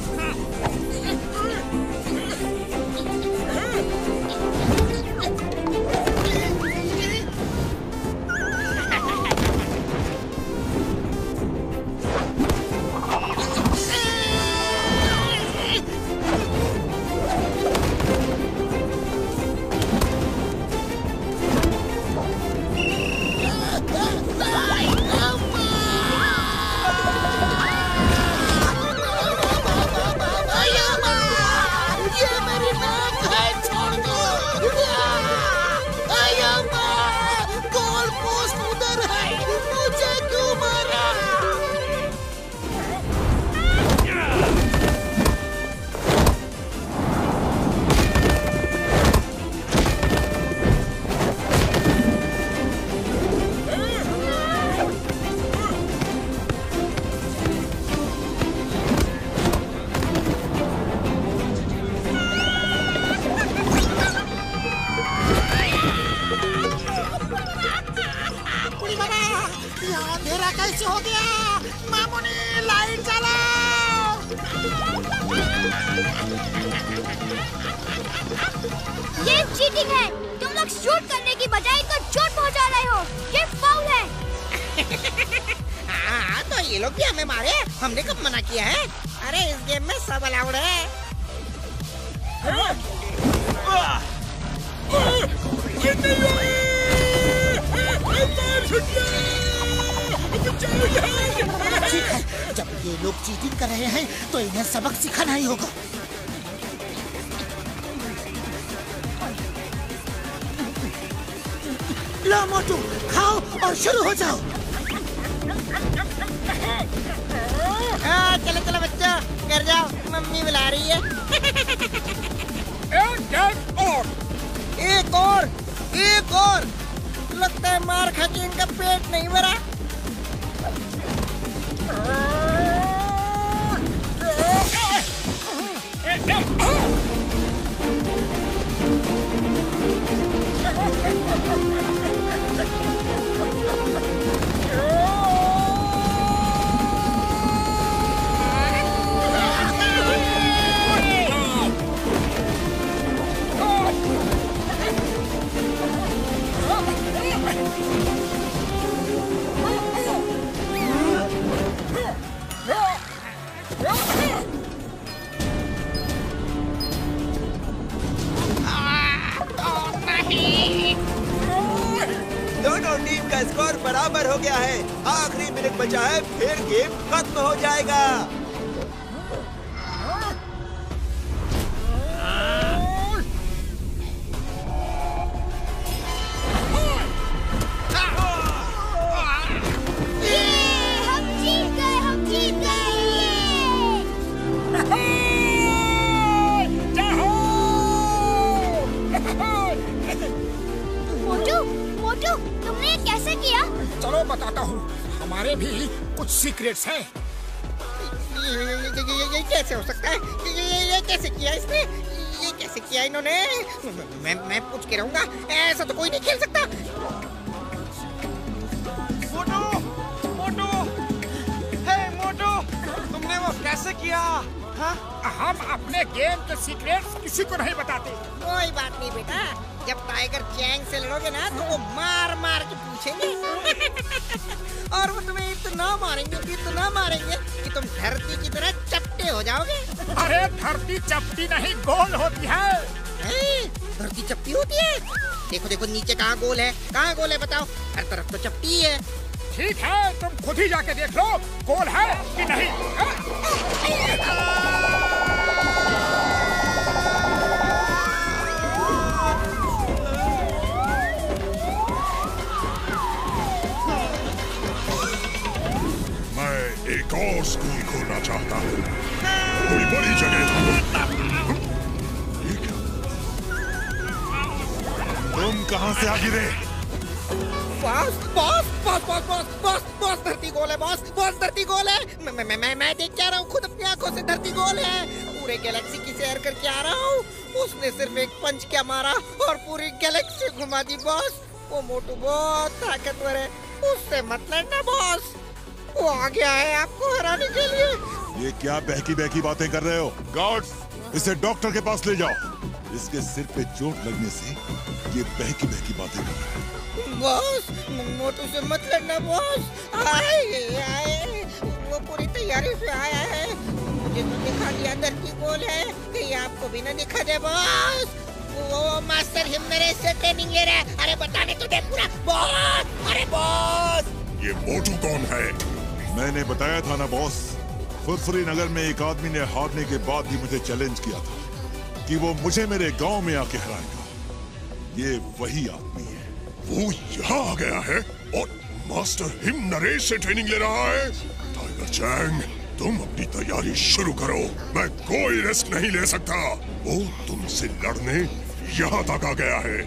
कैसे हो गया? मामूनी लाइट जलाओ। ये चीटिंग है। तुम लोग शूट करने की बजाय तो चोट पहुंचा रहे हो। ये फाउल है। हाँ तो ये लोग भी हमें मारे, हमने कब मना किया है? अरे इस गेम में सब अलाउड है। ठीक है, जब ये लोग चीटिंग कर रहे हैं तो इन्हें सबक सिखाना ही होगा। लो मोटू, खाओ और शुरू हो जाओ। चलो चलो बच्चों, घर जाओ, मम्मी बुला रही है। एक और एक और। लगता है मार खा के इनका पेट नहीं भरा। दोनों टीम का स्कोर बराबर हो गया है। आखिरी मिनट बचा है, फिर गेम खत्म हो जाएगा। चलो बताता हूँ, हमारे भी कुछ सीक्रेट्स हैं। ये कैसे हो सकता है? ये कैसे किया इसने? ये कैसे किया इन्होंने? मैं पूछ के रहूंगा, ऐसा तो कोई नहीं खेल सकता। मोटू, मोटू, हे मोटू, तुमने वो कैसे किया? हाँ? हम अपने गेम के सीक्रेट्स किसी को नहीं बताते। कोई बात नहीं बेटा, जब टाइगर चैंग से लड़ोगे ना तो वो मार मार के पूछेंगे और वो तुम्हें इतना मारेंगे कि तुम धरती की तरह चपटे हो जाओगे। अरे धरती चपटी नहीं, गोल होती है। धरती चपटी होती है? देखो देखो नीचे कहाँ गोल है, कहाँ गोल है बताओ? हर तरफ तो चपटी है। ठीक है, तुम खुद ही जाके देख लो गोल है कि नहीं। मैं एक और स्कूल खोलना चाहता हूँ, कोई बड़ी जगह। तुम कहाँ से आ गिरे? बॉस धरती गोल है, बॉस धरती गोल है। मैं देख के आ रहा हूँ खुद अपनी आंखों से, धरती गोल है। पूरे गैलेक्सी की सैर करके आ रहा हूँ। उसने सिर्फ एक पंच क्या मारा और पूरी गैलेक्सी घुमा दी बॉस। वो मोटू बहुत ताकतवर है, उससे मत लड़ना बॉस। वो आ गया है आपको हराने के लिए। ये क्या बहकी बहकी बातें कर रहे हो? गार्ड्स, इसे डॉक्टर के पास ले जाओ। इसके सिर पे चोट लगने से ये बहकी बहकी बातें कर रहा है। बॉस, मोटू से मत लड़ना बॉस। आए, वो पूरी तैयारी से आया है। मुझे तो दिखा दिया धरती गोल है, कहीं आपको भी न दिखा दे बॉस। वो मास्टर हिमनरेश से ट्रेनिंग ले रहा है। अरे बताने तो दे पूरा बॉस। अरे बॉस, ये मोटू कौन है? मैंने बताया था ना बॉस, फुरफुरी नगर में एक आदमी ने हारने के बाद भी मुझे चैलेंज किया था कि वो मुझे मेरे गांव में आके हराएगा। ये वही आदमी है। वो यहाँ आ गया है और मास्टर हिमनरेश से ट्रेनिंग ले रहा है। टाइगर चैंग, तुम अपनी तैयारी शुरू करो। मैं कोई रिस्क नहीं ले सकता। वो तुमसे लड़ने यहाँ तक आ गया है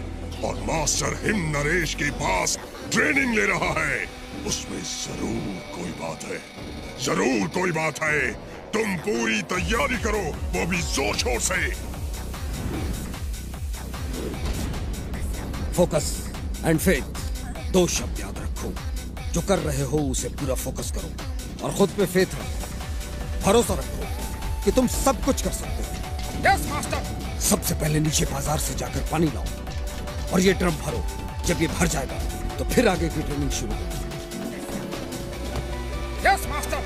और मास्टर हिमनरेश के पास ट्रेनिंग ले रहा है। उसमें जरूर कोई बात है, जरूर कोई बात है। तुम पूरी तैयारी करो, वो भी जोर शोर से। फोकस एंड फेथ, दो शब्द याद रखो। जो कर रहे हो उसे पूरा फोकस करो और खुद पे फेथ रखो। भरोसा रखो कि तुम सब कुछ कर सकते हो। Yes master. सबसे पहले नीचे बाजार से जाकर पानी लाओ और ये ड्रम भरो। जब ये भर जाएगा तो फिर आगे की ट्रेनिंग शुरू करो। Yes master.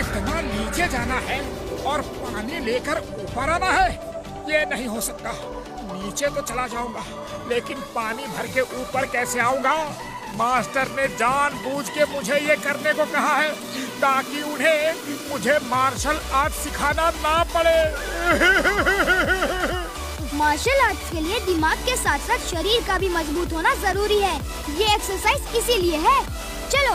इतना नीचे जाना है और पानी लेकर ऊपर आना है, ये नहीं हो सकता। नीचे तो चला जाऊंगा, लेकिन पानी भर के ऊपर कैसे आऊंगा? मास्टर ने जानबूझ के मुझे ये करने को कहा है ताकि उन्हें मुझे मार्शल आर्ट सिखाना ना पड़े। मार्शल आर्ट्स के लिए दिमाग के साथ साथ शरीर का भी मजबूत होना जरूरी है। ये एक्सरसाइज इसीलिए है। चलो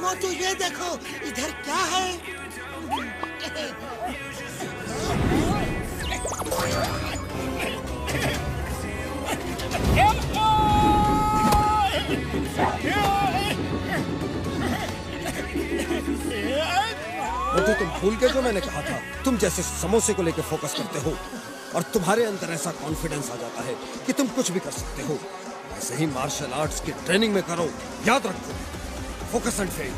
मोटू ये देखो इधर क्या है। मोटू तुम भूल गए जो मैंने कहा था, तुम जैसे समोसे को लेकर फोकस करते हो और तुम्हारे अंदर ऐसा कॉन्फिडेंस आ जाता है कि तुम कुछ भी कर सकते हो। ऐसे ही मार्शल आर्ट्स की ट्रेनिंग में करो, याद रखो, फोकस एंड फेल।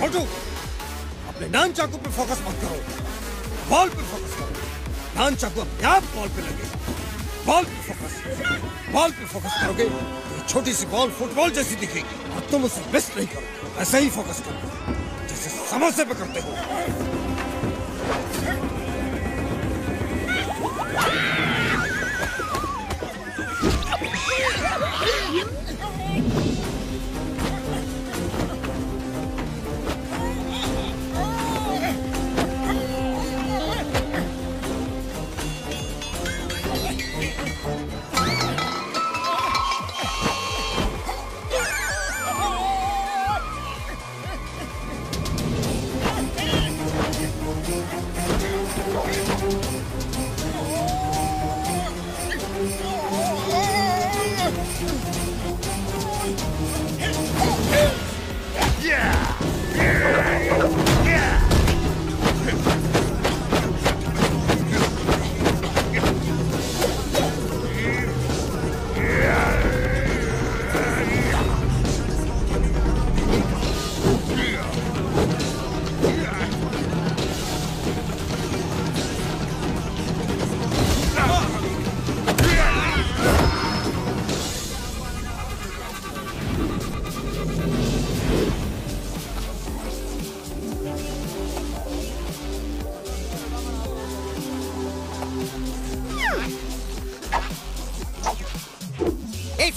मोटू अपने नान चाकू पे फोकस मत करो, बॉल पे फोकस करो। नान चाकू अपने आप बॉल पे लगेगा। बॉल पे फोकस करोगे तो ये छोटी सी बॉल फुटबॉल जैसी दिखेगी और तुम उसे मिस नहीं करो। ऐसे ही फोकस करो जैसे समोसे पे करते हो।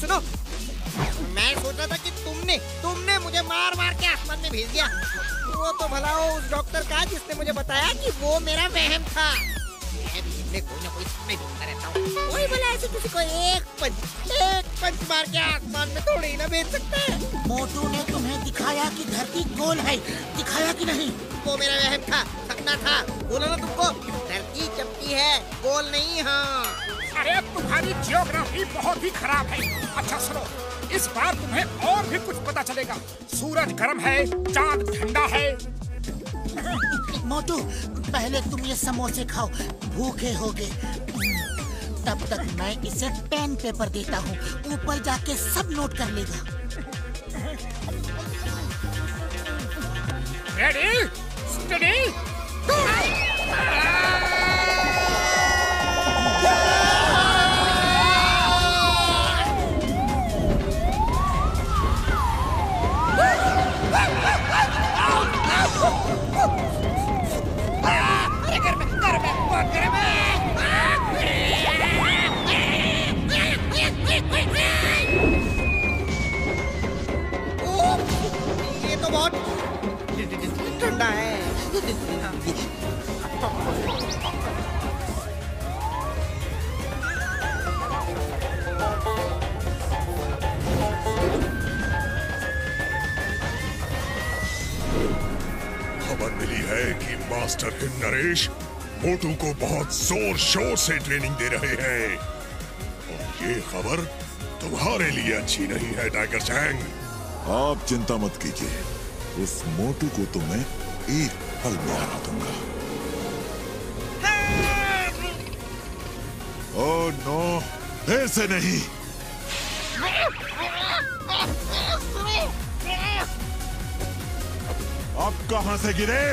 सुनो, मैं सोच रहा था कि तुमने मुझे मार मार के आसमान में भेज दिया। वो तो भला हो उस डॉक्टर का जिसने मुझे बताया कि वो मेरा वहम था। मैं भी इनमें कोई ना कोई सपने देखता रहता हूँ। कोई बोला ऐसे किसी को एक पंच मार के आसमान में थोड़ी ही ना भेज सकते। मोटू ने तुम्हें दिखाया कि धरती गोल है, दिखाया कि नहीं? वो मेरा वहम था, सपना था। बोला ना तुमको, धरती चपटी है, गोल नहीं। हाँ, अरे तुम्हारी जियोग्राफी बहुत ही खराब है। अच्छा सुनो, इस बार तुम्हें और भी कुछ पता चलेगा। सूरज गर्म है, चांद ठंडा है। मोटू पहले तुम ये समोसे खाओ, भूखे होगे। तब तक मैं इसे पेन पेपर देता हूँ, ऊपर जाके सब नोट कर लेगा। रेडी, स्टडी, ये तो बहुत ठंडा है। खबर मिली है कि मास्टर हिम नरेश मोटू को बहुत जोर शोर से ट्रेनिंग दे रहे हैं और ये खबर तुम्हारे लिए अच्छी नहीं है टाइगर चैंग। आप चिंता मत कीजिए, उस मोटू को तो मैं एक पल में हरा दूंगा। ओह नो, ऐसे नहीं। अब कहां से गिरे?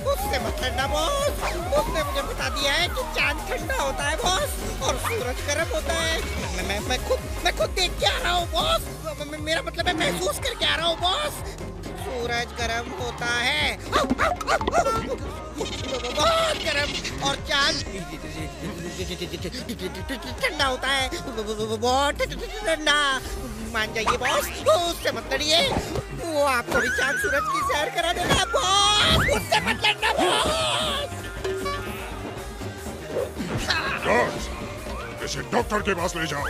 उससे मत लड़ना बॉस, उसने मुझे बता दिया है कि चांद ठंडा होता है बॉस, और सूरज गर्म होता है। मैं खुद देख के आ रहा हूँ बॉस। मेरा मतलब है महसूस करके आ रहा हूँ बॉस। सूरज गर्म होता है, बहुत गर्म, और चांद ठंडा होता है, बहुत ठंडा। मान जाइए बॉस, उससे मत लड़िए, वो आपको भी चांद सूरज की सैर करा देगा बॉस, उससे मत लड़ना बॉस। इसे डॉक्टर के पास ले जाओ।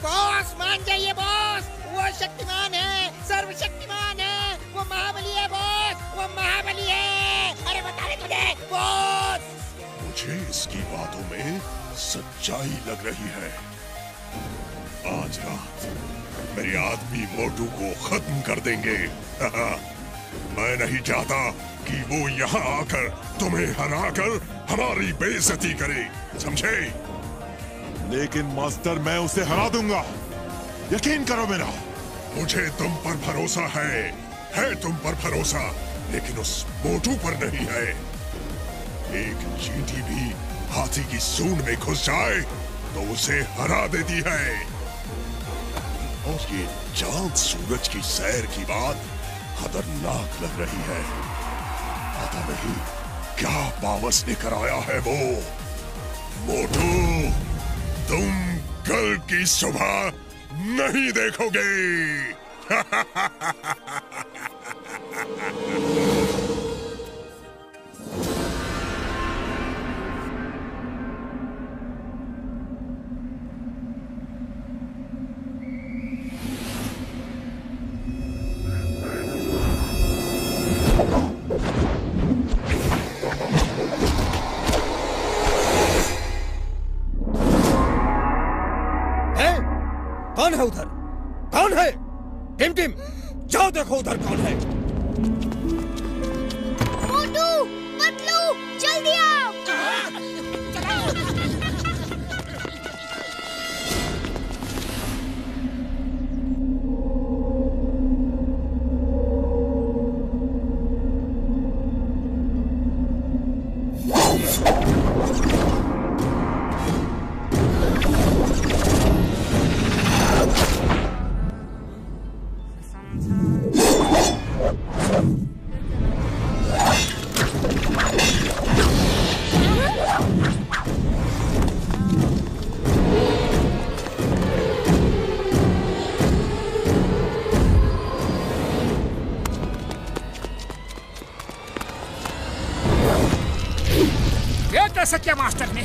बॉस मान जाइए बॉस, वो शक्तिमान है, सर्वशक्तिमान है, वो महाबली है बॉस, वो महाबली है। अरे बता रहे तुझे बॉस। मुझे इसकी बातों में सच्चाई लग रही है। आज रात मेरे आदमी मोटू को खत्म कर देंगे। मैं नहीं चाहता कि वो यहाँ आकर तुम्हें हराकर हमारी बेइज्जती करे, समझे? लेकिन मास्टर, मैं उसे हरा दूंगा, यकीन करो मेरा। मुझे तुम पर भरोसा है तुम पर भरोसा, लेकिन उस मोटू पर नहीं है। एक चींटी भी हाथी की सूंड में घुस जाए तो उसे हरा देती है। और ये चांद सूरज की सैर की बात खतरनाक लग रही है। पता नहीं क्या पावस लेकर आया है वो। मोटू, तुम कल की सुबह नहीं देखोगे। कौन है उधर? कौन है? टिम टिम, जाओ देखो उधर कौन है। मोटू, पतलू, जल्दी आओ। कैसे किया मास्टर ने?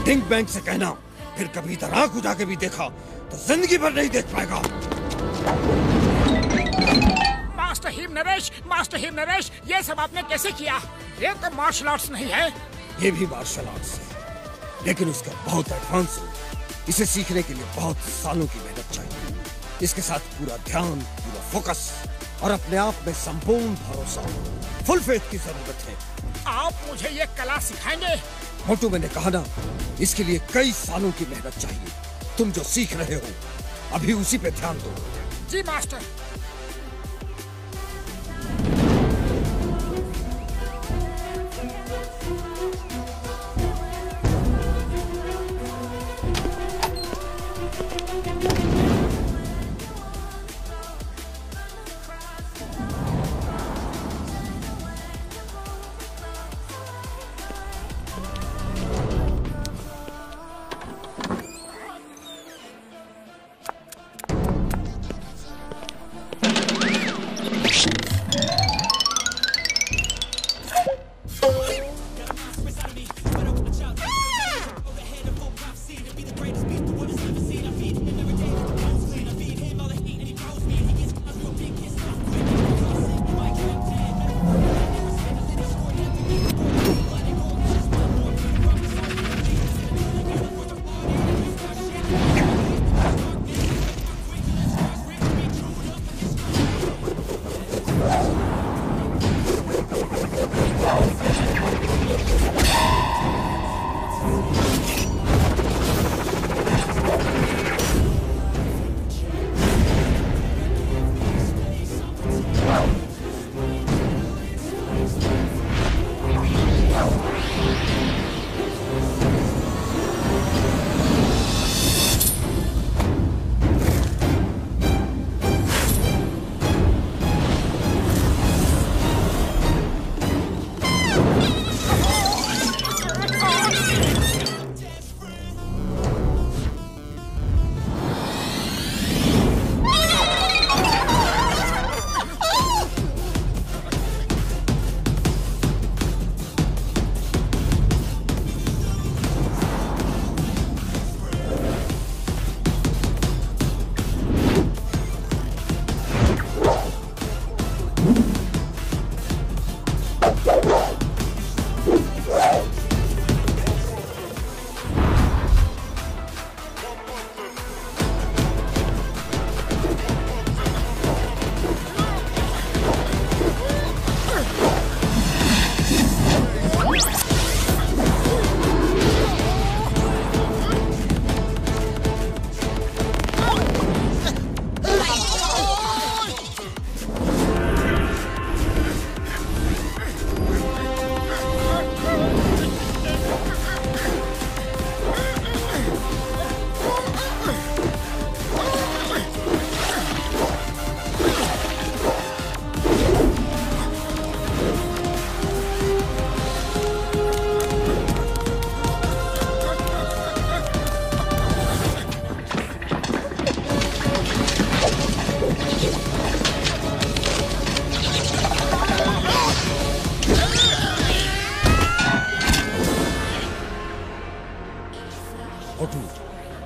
डिंक बैंक से कहना फिर कभी इधर आंख उठा के भी देखा तो जिंदगी भर नहीं देख पाएगा। मास्टर हिम नरेश, ये सब आपने कैसे किया? ये तो मार्शल आर्ट्स नहीं है। ये भी मार्शल आर्ट्स है, लेकिन उसका बहुत एडवांस है। इसे सीखने के लिए बहुत सालों की मेहनत चाहिए। इसके साथ पूरा ध्यान, पूरा फोकस और अपने आप में संपूर्ण भरोसा, फुल फेथ की जरूरत है। आप मुझे ये कला सिखाएंगे? मोटू, मैंने कहा ना, इसके लिए कई सालों की मेहनत चाहिए। तुम जो सीख रहे हो अभी उसी पे ध्यान दो। जी मास्टर।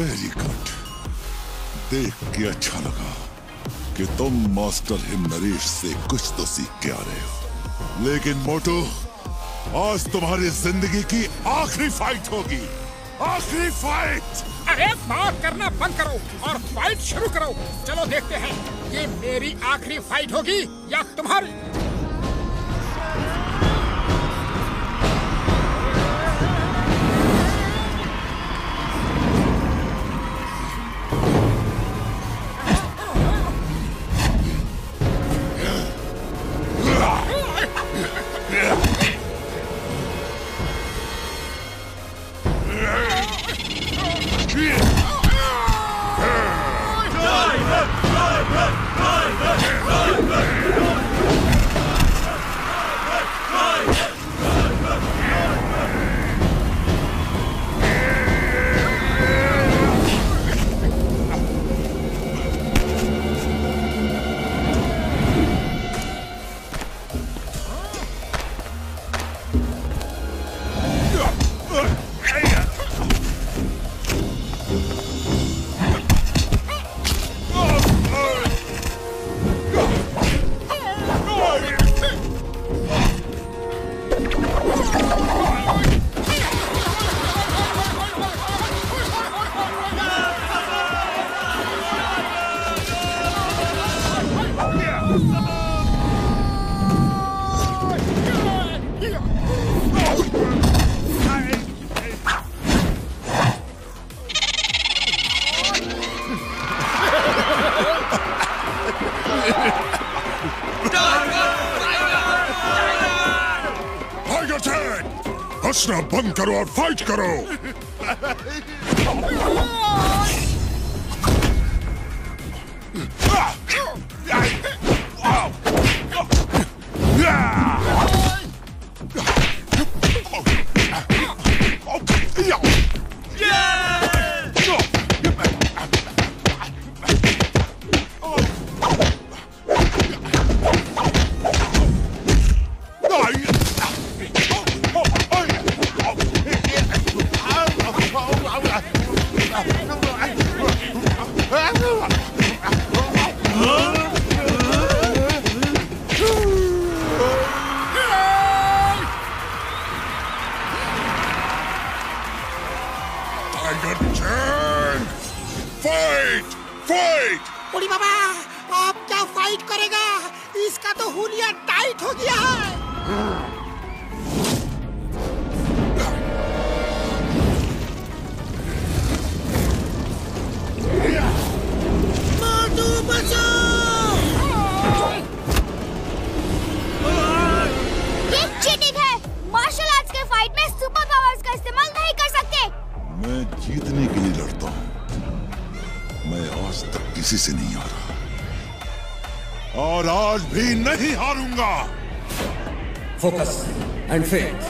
Very good. देख के अच्छा लगा कि तुम मास्टर हिम नरेश से कुछ तो सीख के आ रहे हो। लेकिन मोटू, आज तुम्हारी जिंदगी की आखिरी फाइट होगी। आखिरी फाइट। अरे बात करना बंद करो और फाइट शुरू करो। चलो देखते हैं ये मेरी आखिरी फाइट होगी या तुम्हारी। हंसना बंद करो और फाइट करो। बड़ी बाबा, आप क्या फाइट करेगा? इसका तो हुलिया टाइट हो गया है। मोटू बचाओ! ये चीटिंग है। मार्शल आर्ट्स के फाइट में सुपर पावर्स का इस्तेमाल नहीं कर सकते। मैं जीतने के लिए लड़ता हूँ। मैं आज तक किसी से नहीं हारा और आज भी नहीं हारूंगा। फोकस एंड फेथ,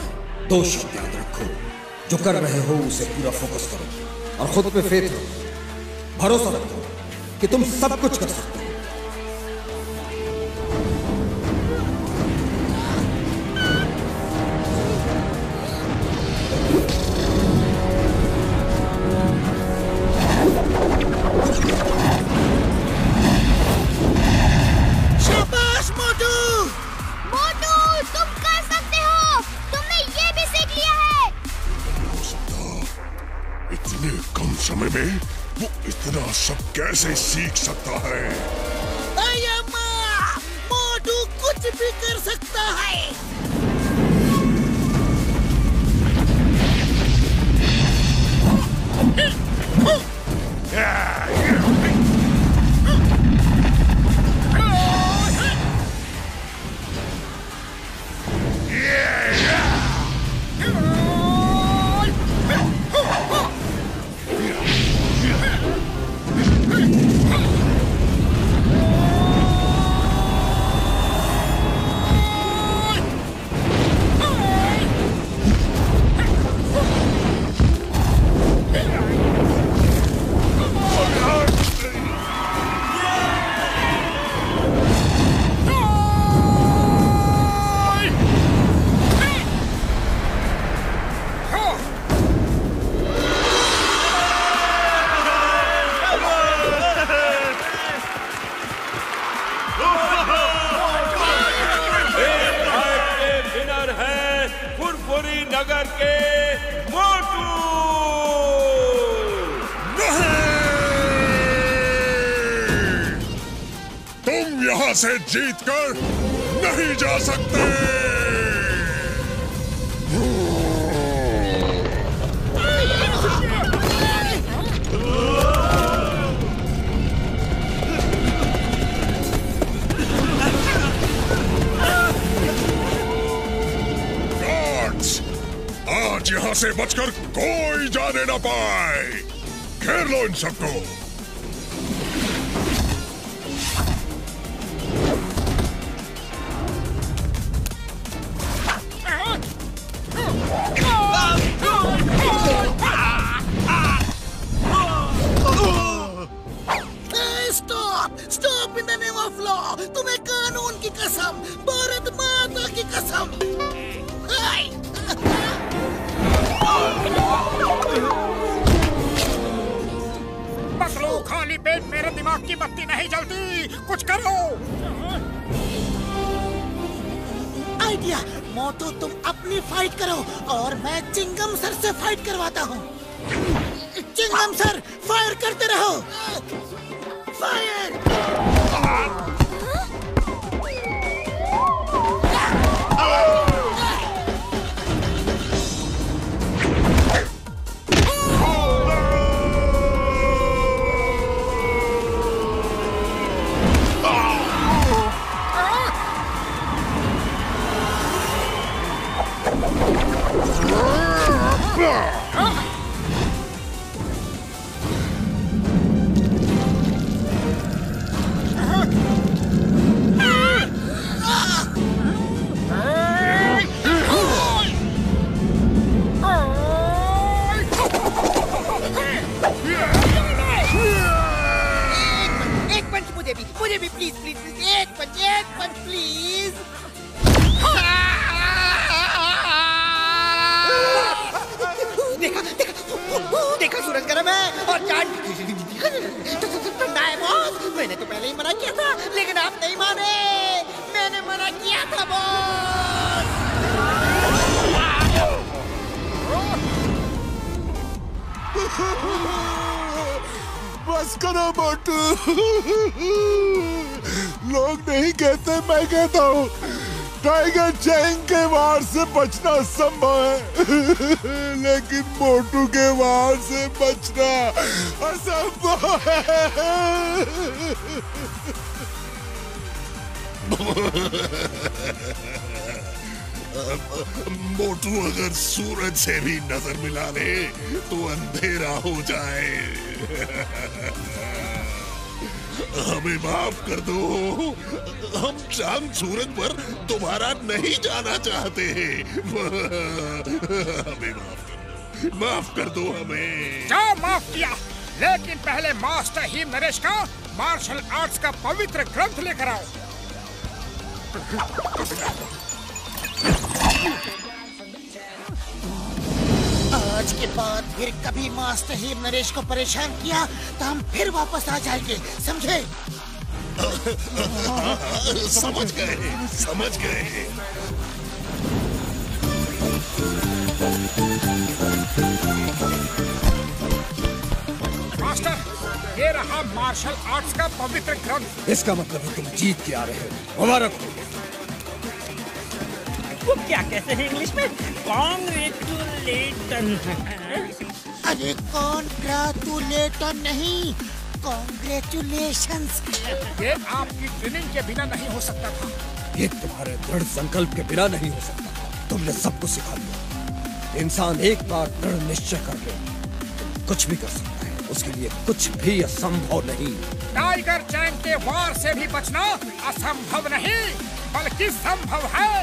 दो शब्द याद रखो। जो कर रहे हो उसे पूरा फोकस करो और खुद पे फेथ रखो। भरोसा रखो कि तुम सब कुछ कर सकते हो। समय में वो इतना सब कैसे सीख सकता है? मोटू कुछ भी कर सकता है। नगर के मोटू। तुम यहाँ से जीतकर नहीं जा सकते। आज यहाँ से बचकर कोई जाने ना पाए। घेर लो इन सबको। Stop in the name of law. तुम्हें कानून की कसम, भारत माता की कसम। पतलू, खाली पेट मेरे दिमाग की बत्ती नहीं जलती। कुछ करो। आइडिया। मोटू, तुम अपनी फाइट करो और मैं चिंगम सर से फाइट करवाता हूँ। चिंगम सर, फायर करते रहो। फायर। मुझे भी प्लीज प्लीज प्लीज एक पंच प्लीज। देखा देखा देखा, सूरज गर्म है और चांद ठंडा है बॉस। मैंने तो पहले ही मना किया था, लेकिन आप नहीं माने। मैंने मना किया था बॉस। बस करो मोटू। लोग नहीं कहते, मैं कहता हूँ। टाइगर चैंग के वार से बचना संभव है, लेकिन मोटू के वार से बचना असंभव है। मोटू अगर सूरज से भी नजर मिला ले तो अंधेरा हो जाए। हमें माफ कर दो। हम चांद सूरज पर दोबारा नहीं जाना चाहते हैं। हमें माफ कर दो हमें। क्या माफ किया? लेकिन पहले मास्टर ही नरेश का मार्शल आर्ट्स का पवित्र ग्रंथ लेकर आओ। आज के बाद फिर कभी मास्टर ही नरेश को परेशान किया तो हम फिर वापस आ जाएंगे, समझे? समझ गए। मास्टर, ये रहा मार्शल आर्ट्स का पवित्र ग्रंथ। इसका मतलब है तुम जीत के आ रहे हो। मुबारक हो। वो क्या कहते हैं इंग्लिश में? कॉन्ग्रेचुलेटन। अरे कॉन्ग्रेचुलेटन नहीं, कॉन्ग्रेचुलेशंस। ये आपकी ट्रेनिंग के बिना नहीं हो सकता था। ये तुम्हारे दृढ़ संकल्प के बिना नहीं हो सकता। तुमने सबको सिखा दिया। इंसान एक बार दृढ़ निश्चय कर ले, कुछ भी कर सकता है। उसके लिए कुछ भी असंभव नहीं। टाइगर चैंग के वार से भी बचना असंभव नहीं, बल्कि संभव है।